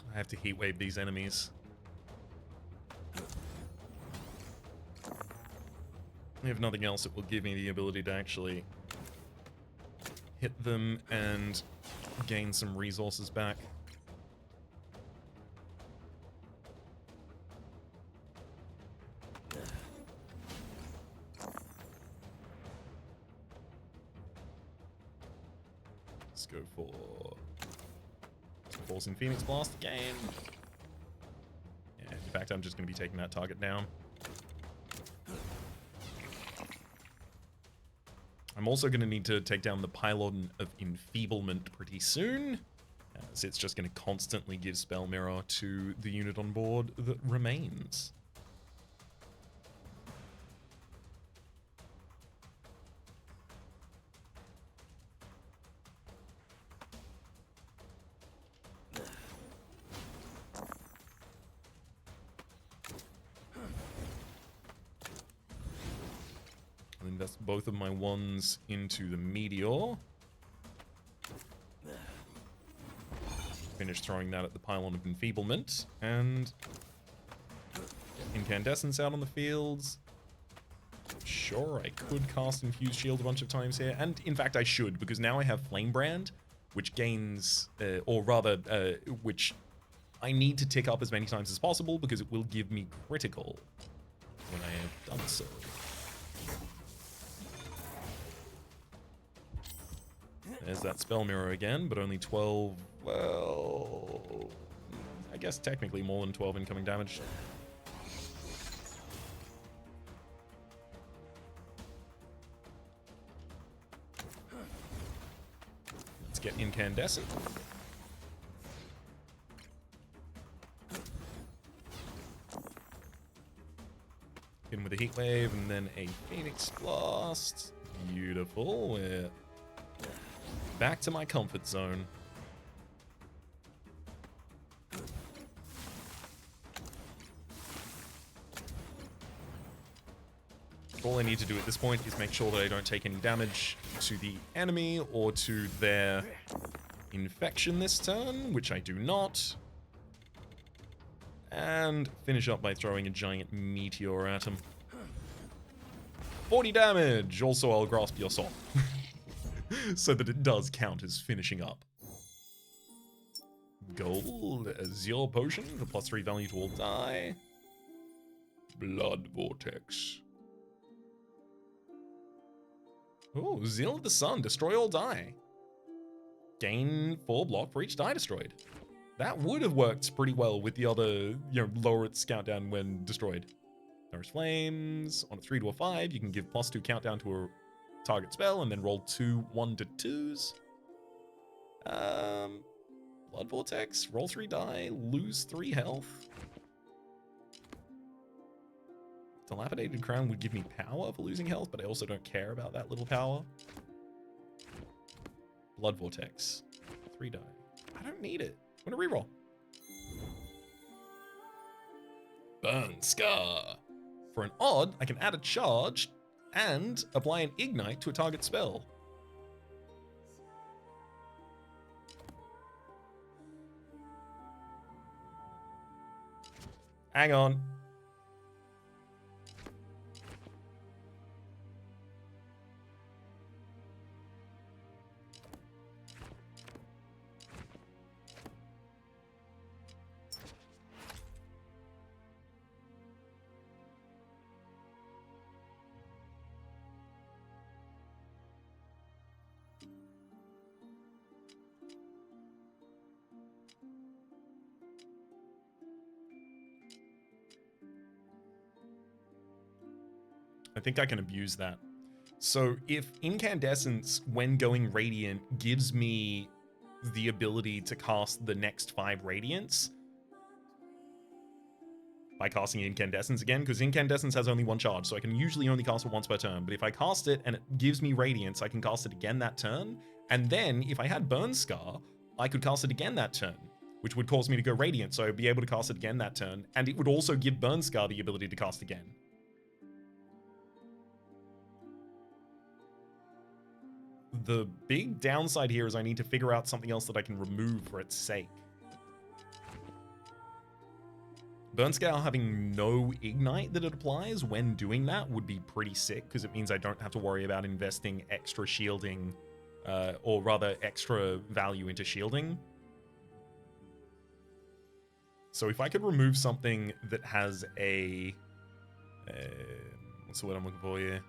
I have to Heatwave these enemies. If nothing else, it will give me the ability to actually hit them and gain some resources back. Let's go for Forcing Phoenix Blast again. Yeah, in fact, I'm just going to be taking that target down. I'm also going to need to take down the Pylon of Enfeeblement pretty soon, as it's just going to constantly give Spell Mirror to the unit on board that remains. Invest both of my 1s into the Meteor. Finish throwing that at the Pylon of Enfeeblement. And Incandescence out on the fields. Sure, I could cast Infused Shield a bunch of times here. And in fact, I should, because now I have Flamebrand, which gains, which I need to tick up as many times as possible because it will give me critical when I have done so. There's that Spell Mirror again, but only 12, well, I guess technically more than 12 incoming damage. Let's get Incandescent. In with a Heatwave and then a Phoenix Blast. Beautiful. We're back to my comfort zone. All I need to do at this point is make sure that I don't take any damage to the enemy or to their infection this turn, which I do not. And finish up by throwing a giant meteor at him. 40 damage! Also, I'll grasp your soul. So that it does count as finishing up. Gold, Azure Potion for +3 value to all die. Blood Vortex. Oh, Zeal of the Sun, destroy all die. Gain 4 block for each die destroyed. That would have worked pretty well with the other, lower its countdown when destroyed. Nourish Flames, on a 3 to a 5, you can give +2 countdown to a target spell and then roll 2 1-2s. Blood Vortex, roll 3 die, lose 3 health. Dilapidated Crown would give me power for losing health, but I also don't care about that little power. Blood Vortex, 3 die. I don't need it. I'm gonna reroll. Burn Scar. For an odd, I can add a charge and apply an ignite to a target spell. Hang on. I think I can abuse that. So if Incandescence, when going Radiant, gives me the ability to cast the next 5 Radiants by casting Incandescence again, because Incandescence has only 1 charge, so I can usually only cast it once per turn. But if I cast it and it gives me Radiance, I can cast it again that turn. And then if I had Burn Scar, I could cast it again that turn, which would cause me to go Radiant, so I'd be able to cast it again that turn. And it would also give Burn Scar the ability to cast again. The big downside here is I need to figure out something else that I can remove for its sake. Burn Scar having no ignite that it applies when doing that would be pretty sick, because it means I don't have to worry about investing extra shielding, or rather extra value into shielding. So if I could remove something that has a... what's the word I'm looking for here?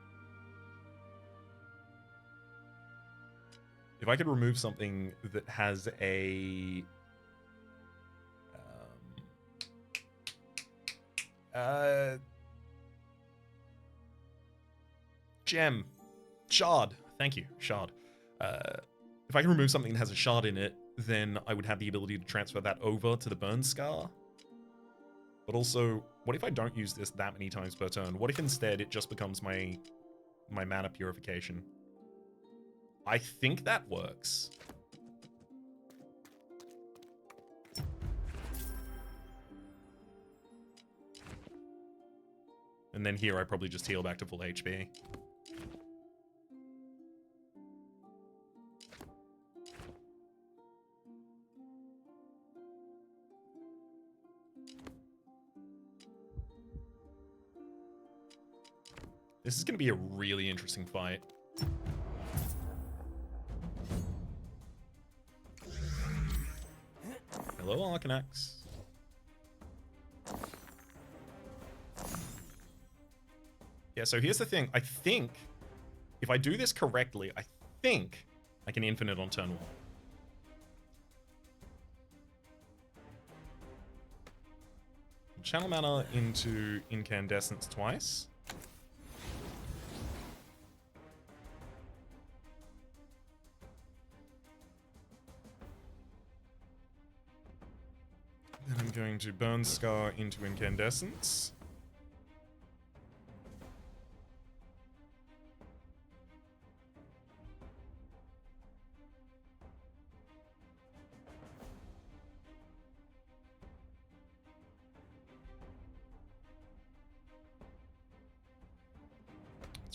If I could remove something that has a... gem. Shard. Thank you. Shard. If I can remove something that has a shard in it, then I would have the ability to transfer that over to the Burn Scar. But also, what if I don't use this that many times per turn? What if instead it just becomes my mana purification? I think that works. And then here I probably just heal back to full HP. This is going to be a really interesting fight. Hello, Arcanax. Yeah, so here's the thing. I think if I do this correctly, I think I can infinite on turn 1. Channel mana into Incandescence twice. Then I'm going to Burn Scar into Incandescence.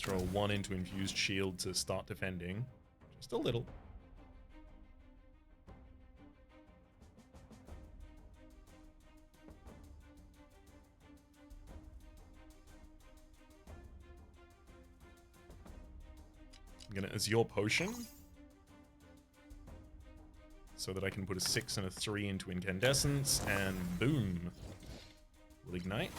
Throw 1 into infused shield to start defending. Just a little. I'm gonna Azure Potion so that I can put a 6 and a 3 into Incandescence, and boom. Will ignite.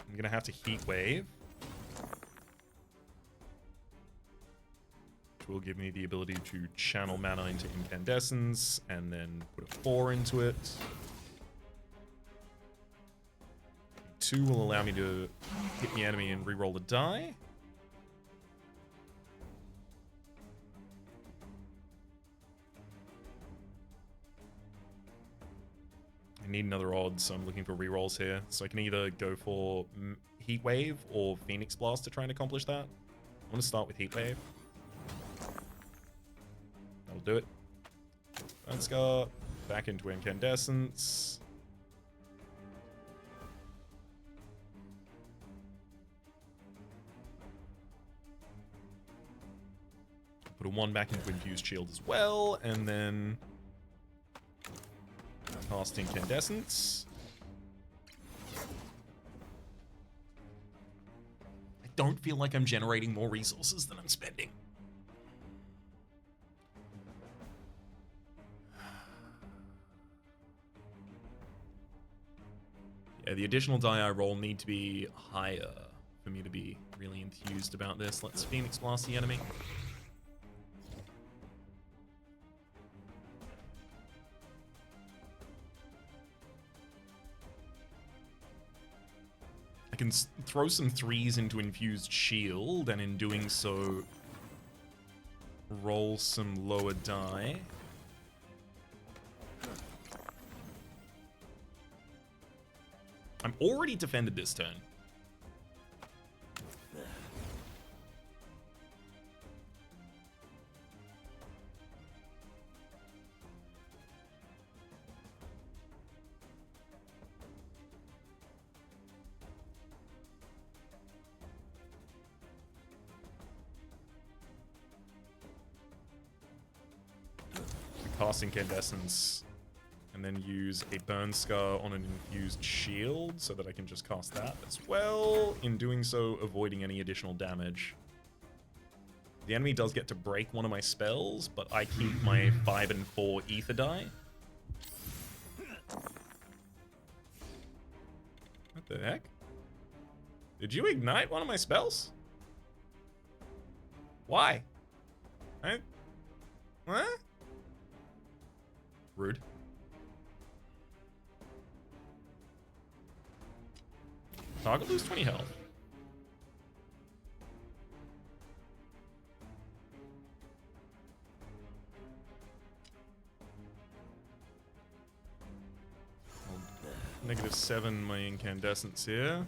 I'm gonna have to Heatwave, which will give me the ability to channel mana into Incandescence and then put a 4 into it. 2 will allow me to hit the enemy and reroll the die. I need another odd, so I'm looking for rerolls here. So I can either go for Heatwave or Phoenix Blast to try and accomplish that. I'm going to start with Heatwave. That'll do it. Burnscar, back into Incandescence. Put a 1 back into Infused Shield as well, and then cast Incandescence. I don't feel like I'm generating more resources than I'm spending. Yeah, the additional die I roll need to be higher for me to be really enthused about this. Let's Phoenix Blast the enemy. I can throw some 3s into Infused Shield, and in doing so, roll some lower die. I'm already defended this turn. Cast Incandescence, and then use a Burn Scar on an Infused Shield so that I can just cast that as well. In doing so, avoiding any additional damage. The enemy does get to break one of my spells, but I keep my 5 and 4 Ether die. What the heck? Did you ignite one of my spells? Why? What? Rude. Target lose 20 health. -7 my Incandescence here.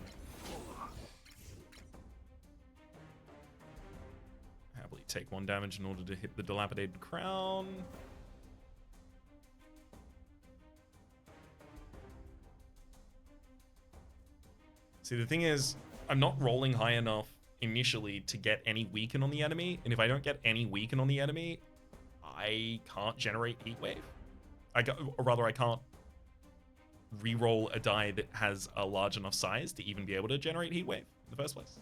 Happily take 1 damage in order to hit the Dilapidated Crown. See, the thing is, I'm not rolling high enough initially to get any weaken on the enemy, and if I don't get any weaken on the enemy, I can't generate Heatwave. Or rather, I can't reroll a die that has a large enough size to even be able to generate Heatwave in the first place.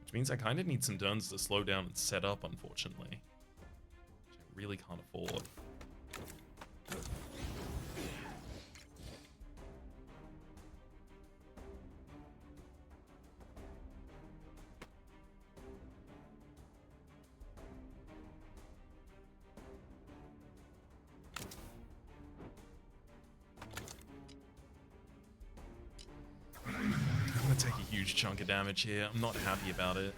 Which means I kind of need some turns to slow down and set up, unfortunately. Which I really can't afford. take a huge chunk of damage here. I'm not happy about it.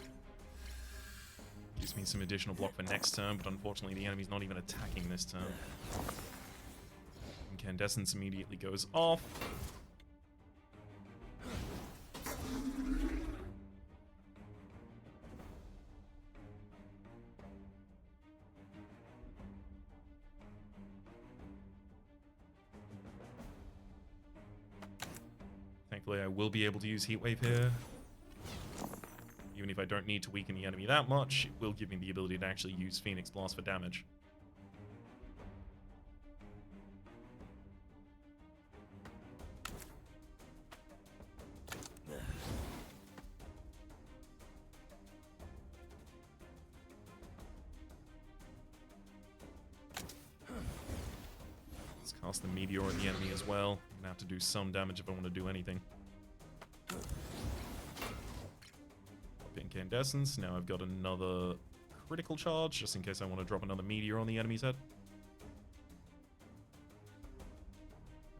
Gives me some additional block for next turn, but unfortunately the enemy's not even attacking this turn. Incandescence immediately goes off. Thankfully I will be able to use Heatwave here. Even if I don't need to weaken the enemy that much, it will give me the ability to actually use Phoenix Blast for damage. Let's cast the Meteor on the enemy as well. I'm gonna have to do some damage if I want to do anything. Incandescence. Now I've got another critical charge, just in case I want to drop another Meteor on the enemy's head.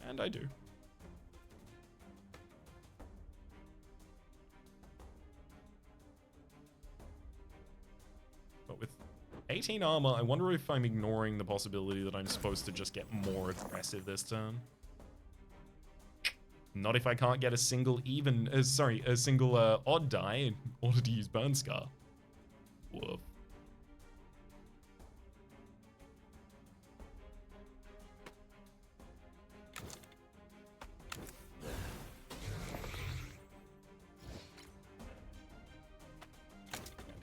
And I do. But with 18 armor, I wonder if I'm ignoring the possibility that I'm supposed to just get more aggressive this turn. Not if I can't get a single odd die in order to use Burn Scar. Woof.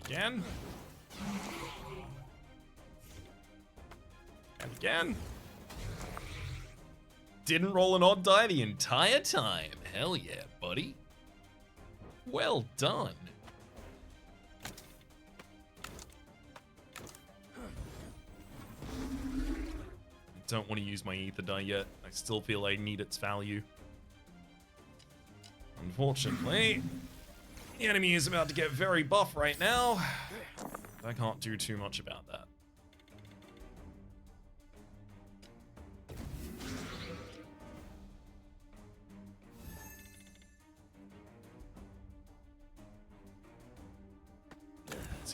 Again. And again. Didn't roll an odd die the entire time. Hell yeah, buddy. Well done. I don't want to use my ether die yet. I still feel I need its value. Unfortunately, the enemy is about to get very buff right now. I can't do too much about that.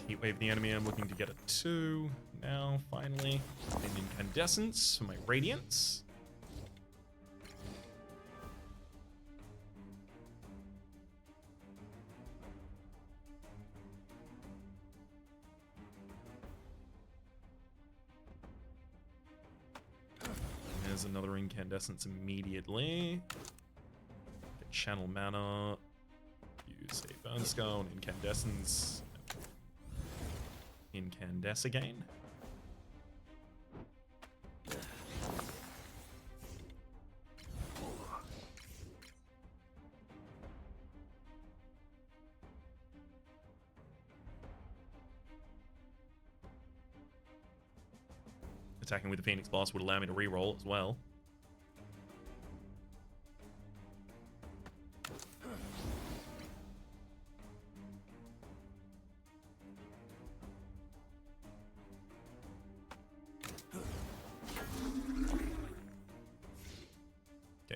Heatwave the enemy. I'm looking to get a 2 now, finally. An Incandescence for my Radiance. There's another Incandescence immediately. Get Channel Mana. Use a Burn Skull and Incandescence. Incandescence again. Attacking with the Phoenix Blast would allow me to reroll as well.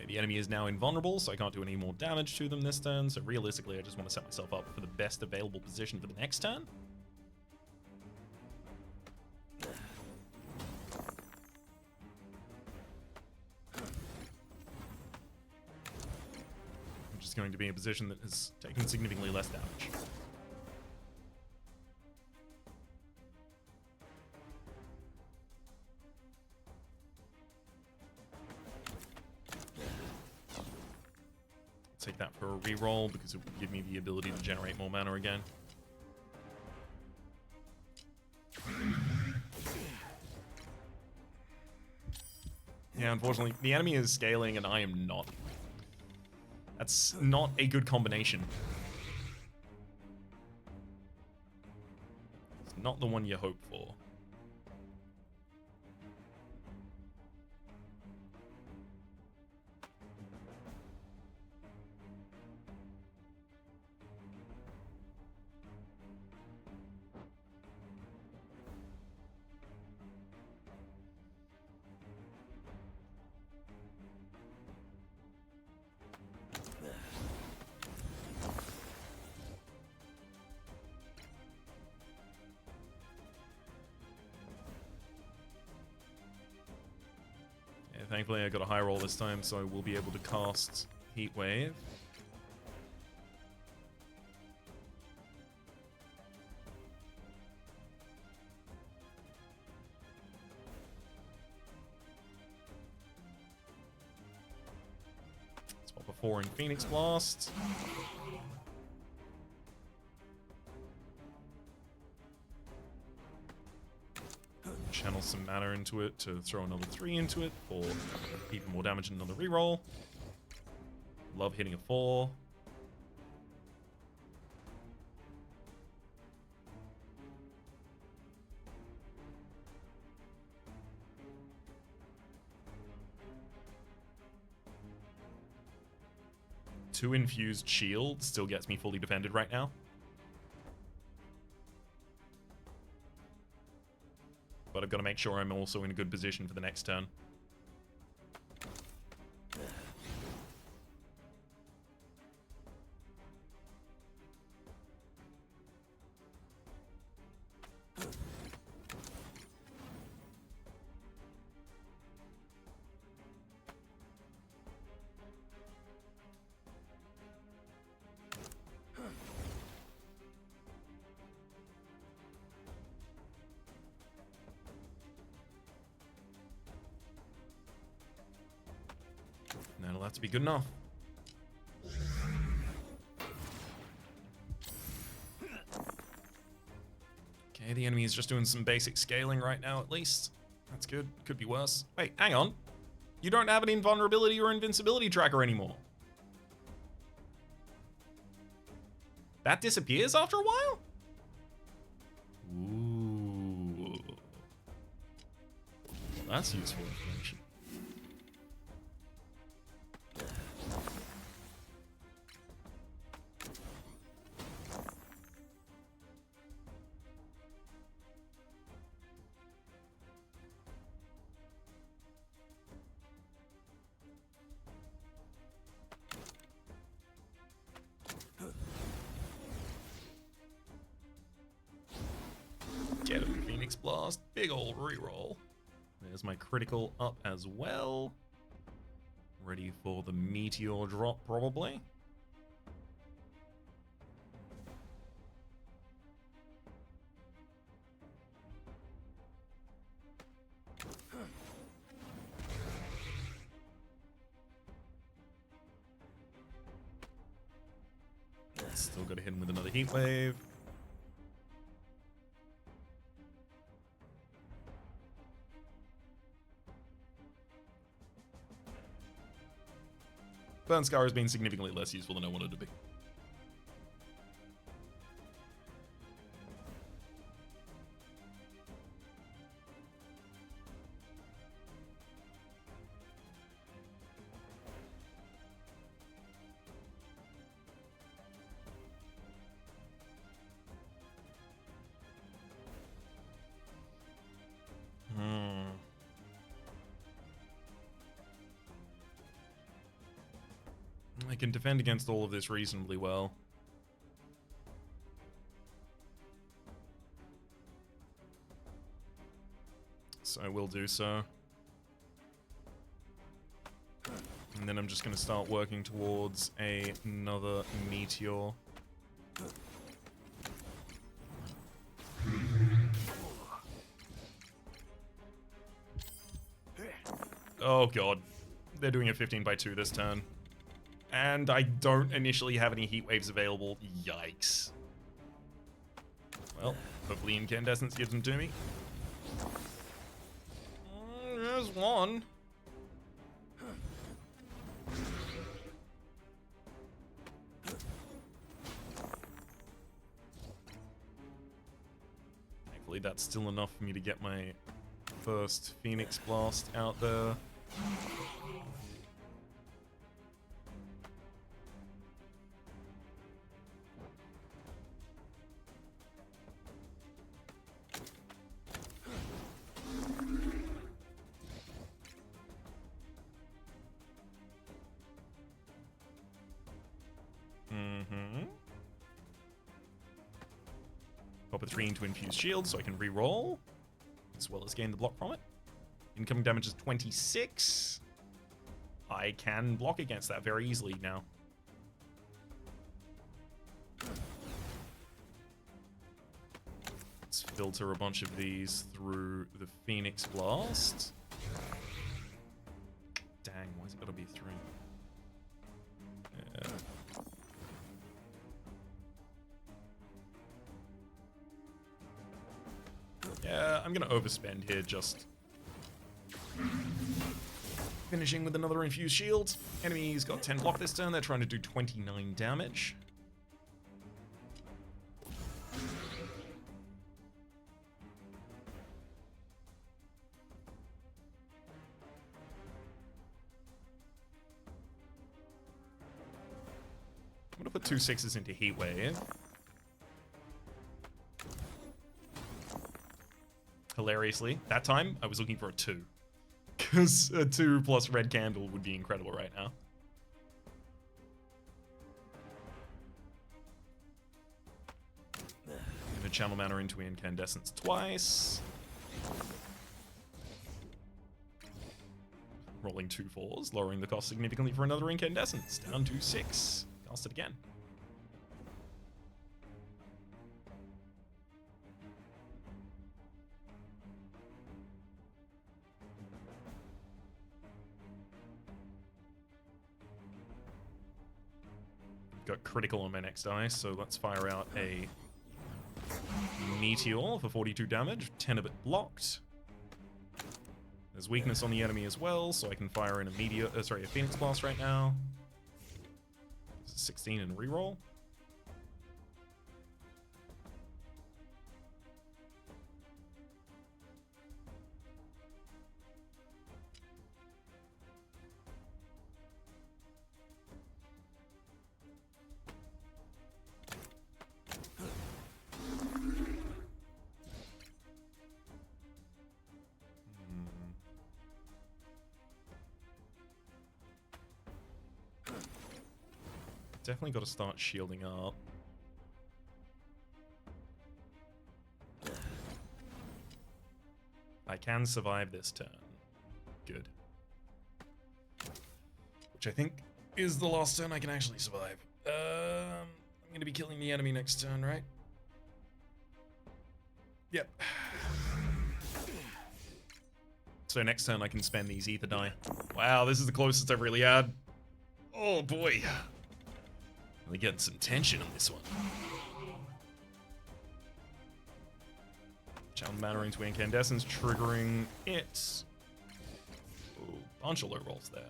The enemy is now invulnerable, so I can't do any more damage to them this turn, so realistically I just want to set myself up for the best available position for the next turn. I'm just going to be in a position that has taken significantly less damage. Take that for a reroll because it will give me the ability to generate more mana again. Yeah, unfortunately, the enemy is scaling and I am not. That's not a good combination. It's not the one you hope for. Thankfully I got a high roll this time, so we'll be able to cast Heatwave. Let's pop a 4 in Phoenix Blast. Channel some mana into it to throw another 3 into it for even more damage and another reroll. Love hitting a 4. Two infused shield still gets me fully defended right now. But I've got to make sure I'm also in a good position for the next turn. That'll have to be good enough. Okay, the enemy is just doing some basic scaling right now, at least. That's good. Could be worse. Wait, hang on. You don't have an invulnerability or invincibility tracker anymore. That disappears after a while? Ooh. That's useful information. Get him, Phoenix Blast. Big ol' reroll. There's my critical up as well. Ready for the Meteor drop, probably. Still got to hit him with another Heatwave. Burn Scar has been significantly less useful than I wanted it to be. I can defend against all of this reasonably well. So I will do so. And then I'm just going to start working towards another Meteor. Oh god. They're doing a 15/2 this turn. And I don't initially have any heat waves available. Yikes. Well, hopefully Incandescence gives them to me. There's one. Thankfully that's still enough for me to get my first Phoenix Blast out there. Pop a 3 into Infused Shield so I can re-roll, as well as gain the block from it. Incoming damage is 26. I can block against that very easily now. Let's filter a bunch of these through the Phoenix Blast. Dang, why's it gotta be 3? Yeah. Yeah, I'm gonna overspend here, just finishing with another infused shield. Enemy's got 10 block this turn, they're trying to do 29 damage. I'm gonna put 2 6s into Heatwave. Hilariously, that time I was looking for a 2. Because a 2 plus red candle would be incredible right now. I'm gonna channel mana into Incandescence twice. Rolling 2 4s, lowering the cost significantly for another Incandescence. Down to 6. Cast it again. Got critical on my next dice, so let's fire out a Meteor for 42 damage, 10 of it blocked. There's weakness on the enemy as well, so I can fire in a a Phoenix Blast right now. 16 and reroll. Definitely got to start shielding up. I can survive this turn. Good. Which I think is the last turn I can actually survive. I'm going to be killing the enemy next turn, right? Yep. So next turn I can spend these ether die. Wow, this is the closest I've really had. Oh boy. Really getting some tension on this one. Channel mana into Incandescence, triggering it. Ooh, bunch of low rolls there.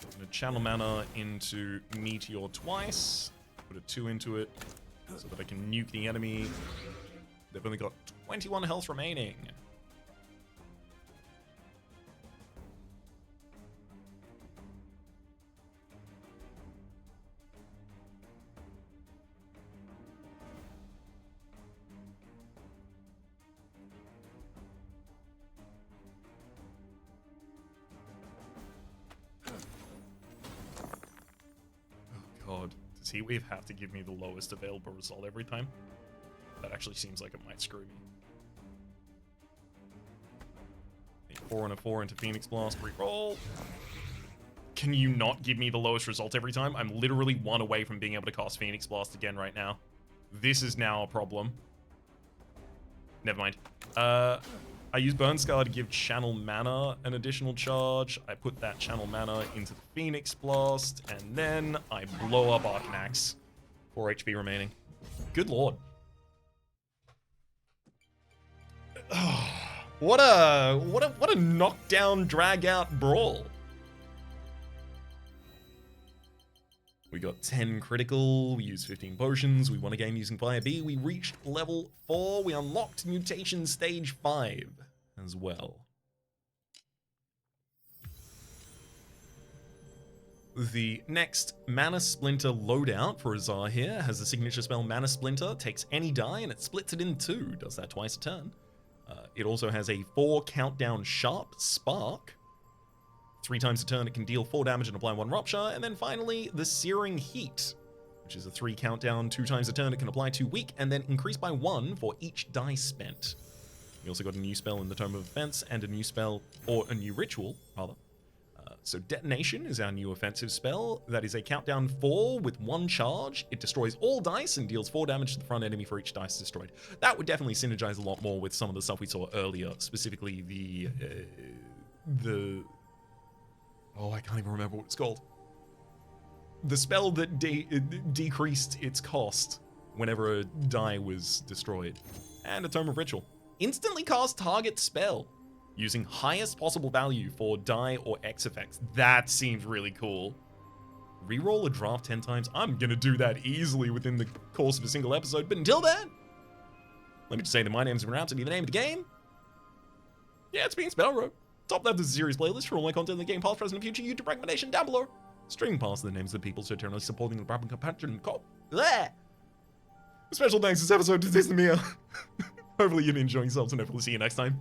I'm gonna channel mana into Meteor twice. Put a 2 into it so that I can nuke the enemy. They've only got 21 health remaining. God, does Heatwave have to give me the lowest available result every time? That actually seems like it might screw me. 4 and a 4 into Phoenix Blast, reroll. Can you not give me the lowest result every time? I'm literally 1 away from being able to cast Phoenix Blast again right now. This is now a problem. Never mind. I use Burn Scar to give Channel Mana an additional charge. I put that Channel Mana into the Phoenix Blast, and then I blow up Arcanax. 4 HP remaining. Good lord. What a knockdown, drag out brawl. We got 10 critical, we used 15 potions, we won a game using Fire B, we reached level 4, we unlocked Mutation Stage 5 as well. The next Mana Splinter loadout for Azar here has the signature spell Mana Splinter, takes any die and it splits it in 2, does that twice a turn. It also has a 4 countdown Sharp Spark. 3 times a turn it can deal 4 damage and apply 1 Rupture, and then finally the Searing Heat, which is a 3 countdown, 2 times a turn. It can apply to weak and then increase by 1 for each die spent. We also got a new spell in the Tome of Offense and a new spell, or a new ritual, rather. So Detonation is our new offensive spell. That is a countdown 4 with 1 charge. It destroys all dice and deals 4 damage to the front enemy for each dice destroyed. That would definitely synergize a lot more with some of the stuff we saw earlier, specifically the oh, I can't even remember what it's called. The spell that decreased its cost whenever a die was destroyed. And a Tome of Ritual. Instantly cast target spell using highest possible value for die or X effects. That seems really cool. Reroll a draft 10 times. I'm gonna do that easily within the course of a single episode, but until then, let me just say that my name's been Rhapsody, the name of the game. Yeah, it's been SpellRogue. Top left is a series playlist for all my content in the game, past, present, and future. YouTube recommendation down below. Streaming past the names of the people so eternally supporting the Brabant compassion. Special thanks this episode to Disney Mia. Hopefully you've been enjoying yourselves, and hopefully see you next time.